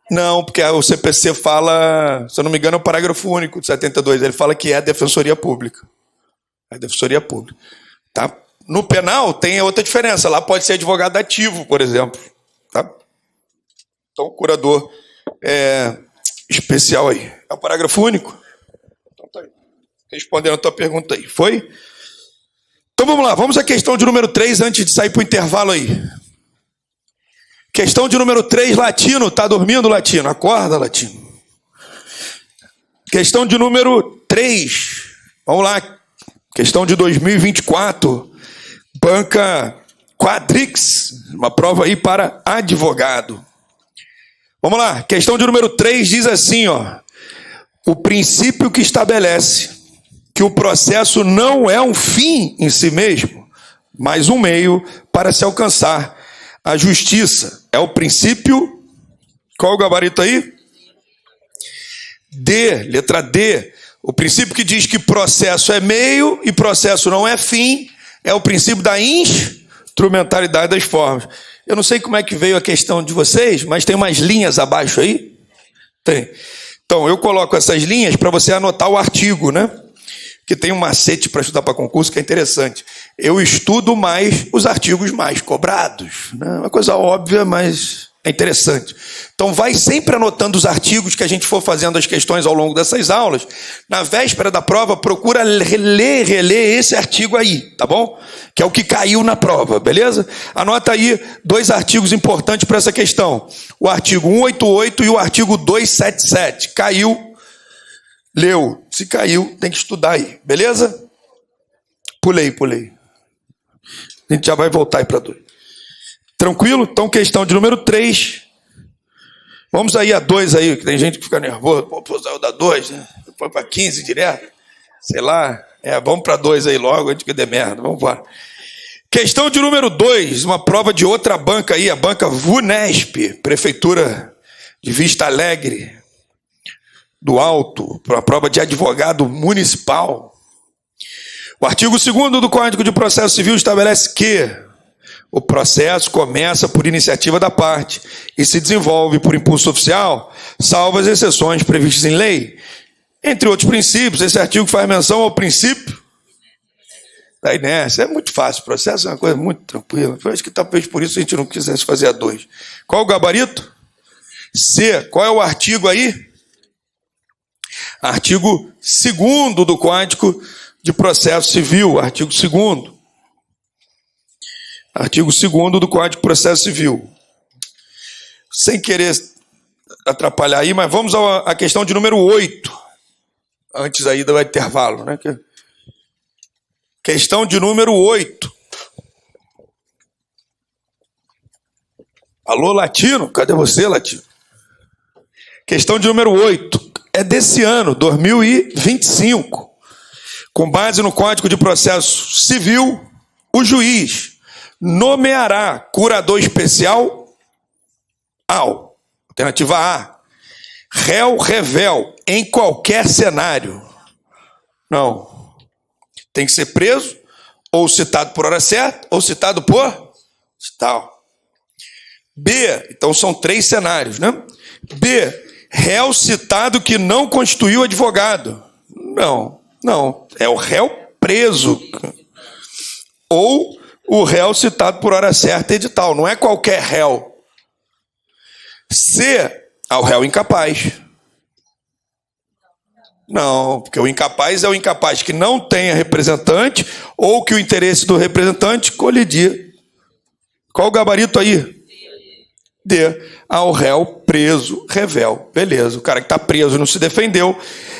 Não, porque o CPC fala, se eu não me engano, é o parágrafo único de 72. Ele fala que é a Defensoria Pública. É a Defensoria Pública. Tá? No penal tem outra diferença. Lá pode ser advogado ativo, por exemplo. Tá? Então, o curador especial aí. É o parágrafo único? Então tá aí. Respondendo a tua pergunta aí. Foi? Então vamos lá. Vamos à questão de número 3 antes de sair para o intervalo aí. Questão de número 3, Latino. Está dormindo, Latino? Acorda, Latino. Questão de número 3. Vamos lá. Questão de 2024. Banca Quadrix. Uma prova aí para advogado. Vamos lá. Questão de número 3 diz assim, ó. O princípio que estabelece que o processo não é um fim em si mesmo, mas um meio para se alcançar a justiça. É o princípio, qual o gabarito aí? D, letra D. O princípio que diz que processo é meio e processo não é fim, é o princípio da instrumentalidade das formas. Eu não sei como é que veio a questão de vocês, mas tem umas linhas abaixo aí? Tem. Então, eu coloco essas linhas para você anotar o artigo, né? Que tem um macete para estudar para concurso que é interessante. Eu estudo mais os artigos mais cobrados. Né? Uma coisa óbvia, mas é interessante. Então, vai sempre anotando os artigos que a gente for fazendo as questões ao longo dessas aulas. Na véspera da prova, procura reler esse artigo aí, tá bom? Que é o que caiu na prova, beleza? Anota aí 2 artigos importantes para essa questão. O artigo 188 e o artigo 277. Caiu, leu. Se caiu, tem que estudar aí, beleza? Pulei. A gente já vai voltar aí para 2. Tranquilo? Então, questão de número 3. Vamos aí a 2 aí, que tem gente que fica nervoso. Pô, saiu da 2, né? Foi para 15 direto. Sei lá. Vamos para 2 aí logo, antes que dê merda. Vamos embora. Questão de número 2, uma prova de outra banca aí, a banca VUNESP, Prefeitura de Vista Alegre do Alto, para a prova de advogado municipal. O artigo 2º do Código de Processo Civil estabelece que o processo começa por iniciativa da parte e se desenvolve por impulso oficial, salvo as exceções previstas em lei. Entre outros princípios, esse artigo faz menção ao princípio da inércia. É muito fácil, o processo é uma coisa muito tranquila. Eu acho que talvez por isso a gente não quisesse fazer a 2. Qual o gabarito? C. Qual é o artigo aí? Artigo 2º do Código de Processo Civil, artigo 2º. Artigo 2º do Código de Processo Civil. Sem querer atrapalhar aí, mas vamos à questão de número 8. Antes aí do intervalo, né? Questão de número 8. Alô, Latino? Cadê você, Latino? Questão de número 8. É desse ano, 2025. Com base no Código de Processo Civil, o juiz nomeará curador especial ao, alternativa A, réu revel em qualquer cenário. Não. Tem que ser preso, ou citado por hora certa, ou citado por tal. B, então são 3 cenários, né? B, réu citado que não constituiu advogado. Não, é o réu preso. Ou o réu citado por hora certa e edital, não é qualquer réu. C, ao réu incapaz. Não, porque o incapaz é o incapaz que não tenha representante ou que o interesse do representante colidir. Qual o gabarito aí? D, ao réu preso, revel. Beleza, o cara que está preso não se defendeu,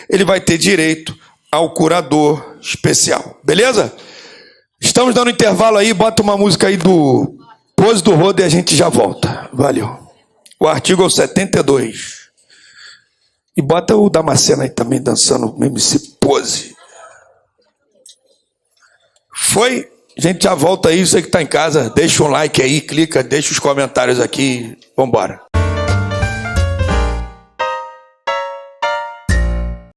ele vai ter direito ao curador especial. Beleza? Estamos dando intervalo aí, bota uma música aí do Pose do Rodo e a gente já volta. Valeu. O artigo é o 72. E bota o Damasceno aí também dançando o MC Pose. Foi? A gente já volta aí, você que está em casa, deixa um like aí, clica, deixa os comentários aqui, vambora.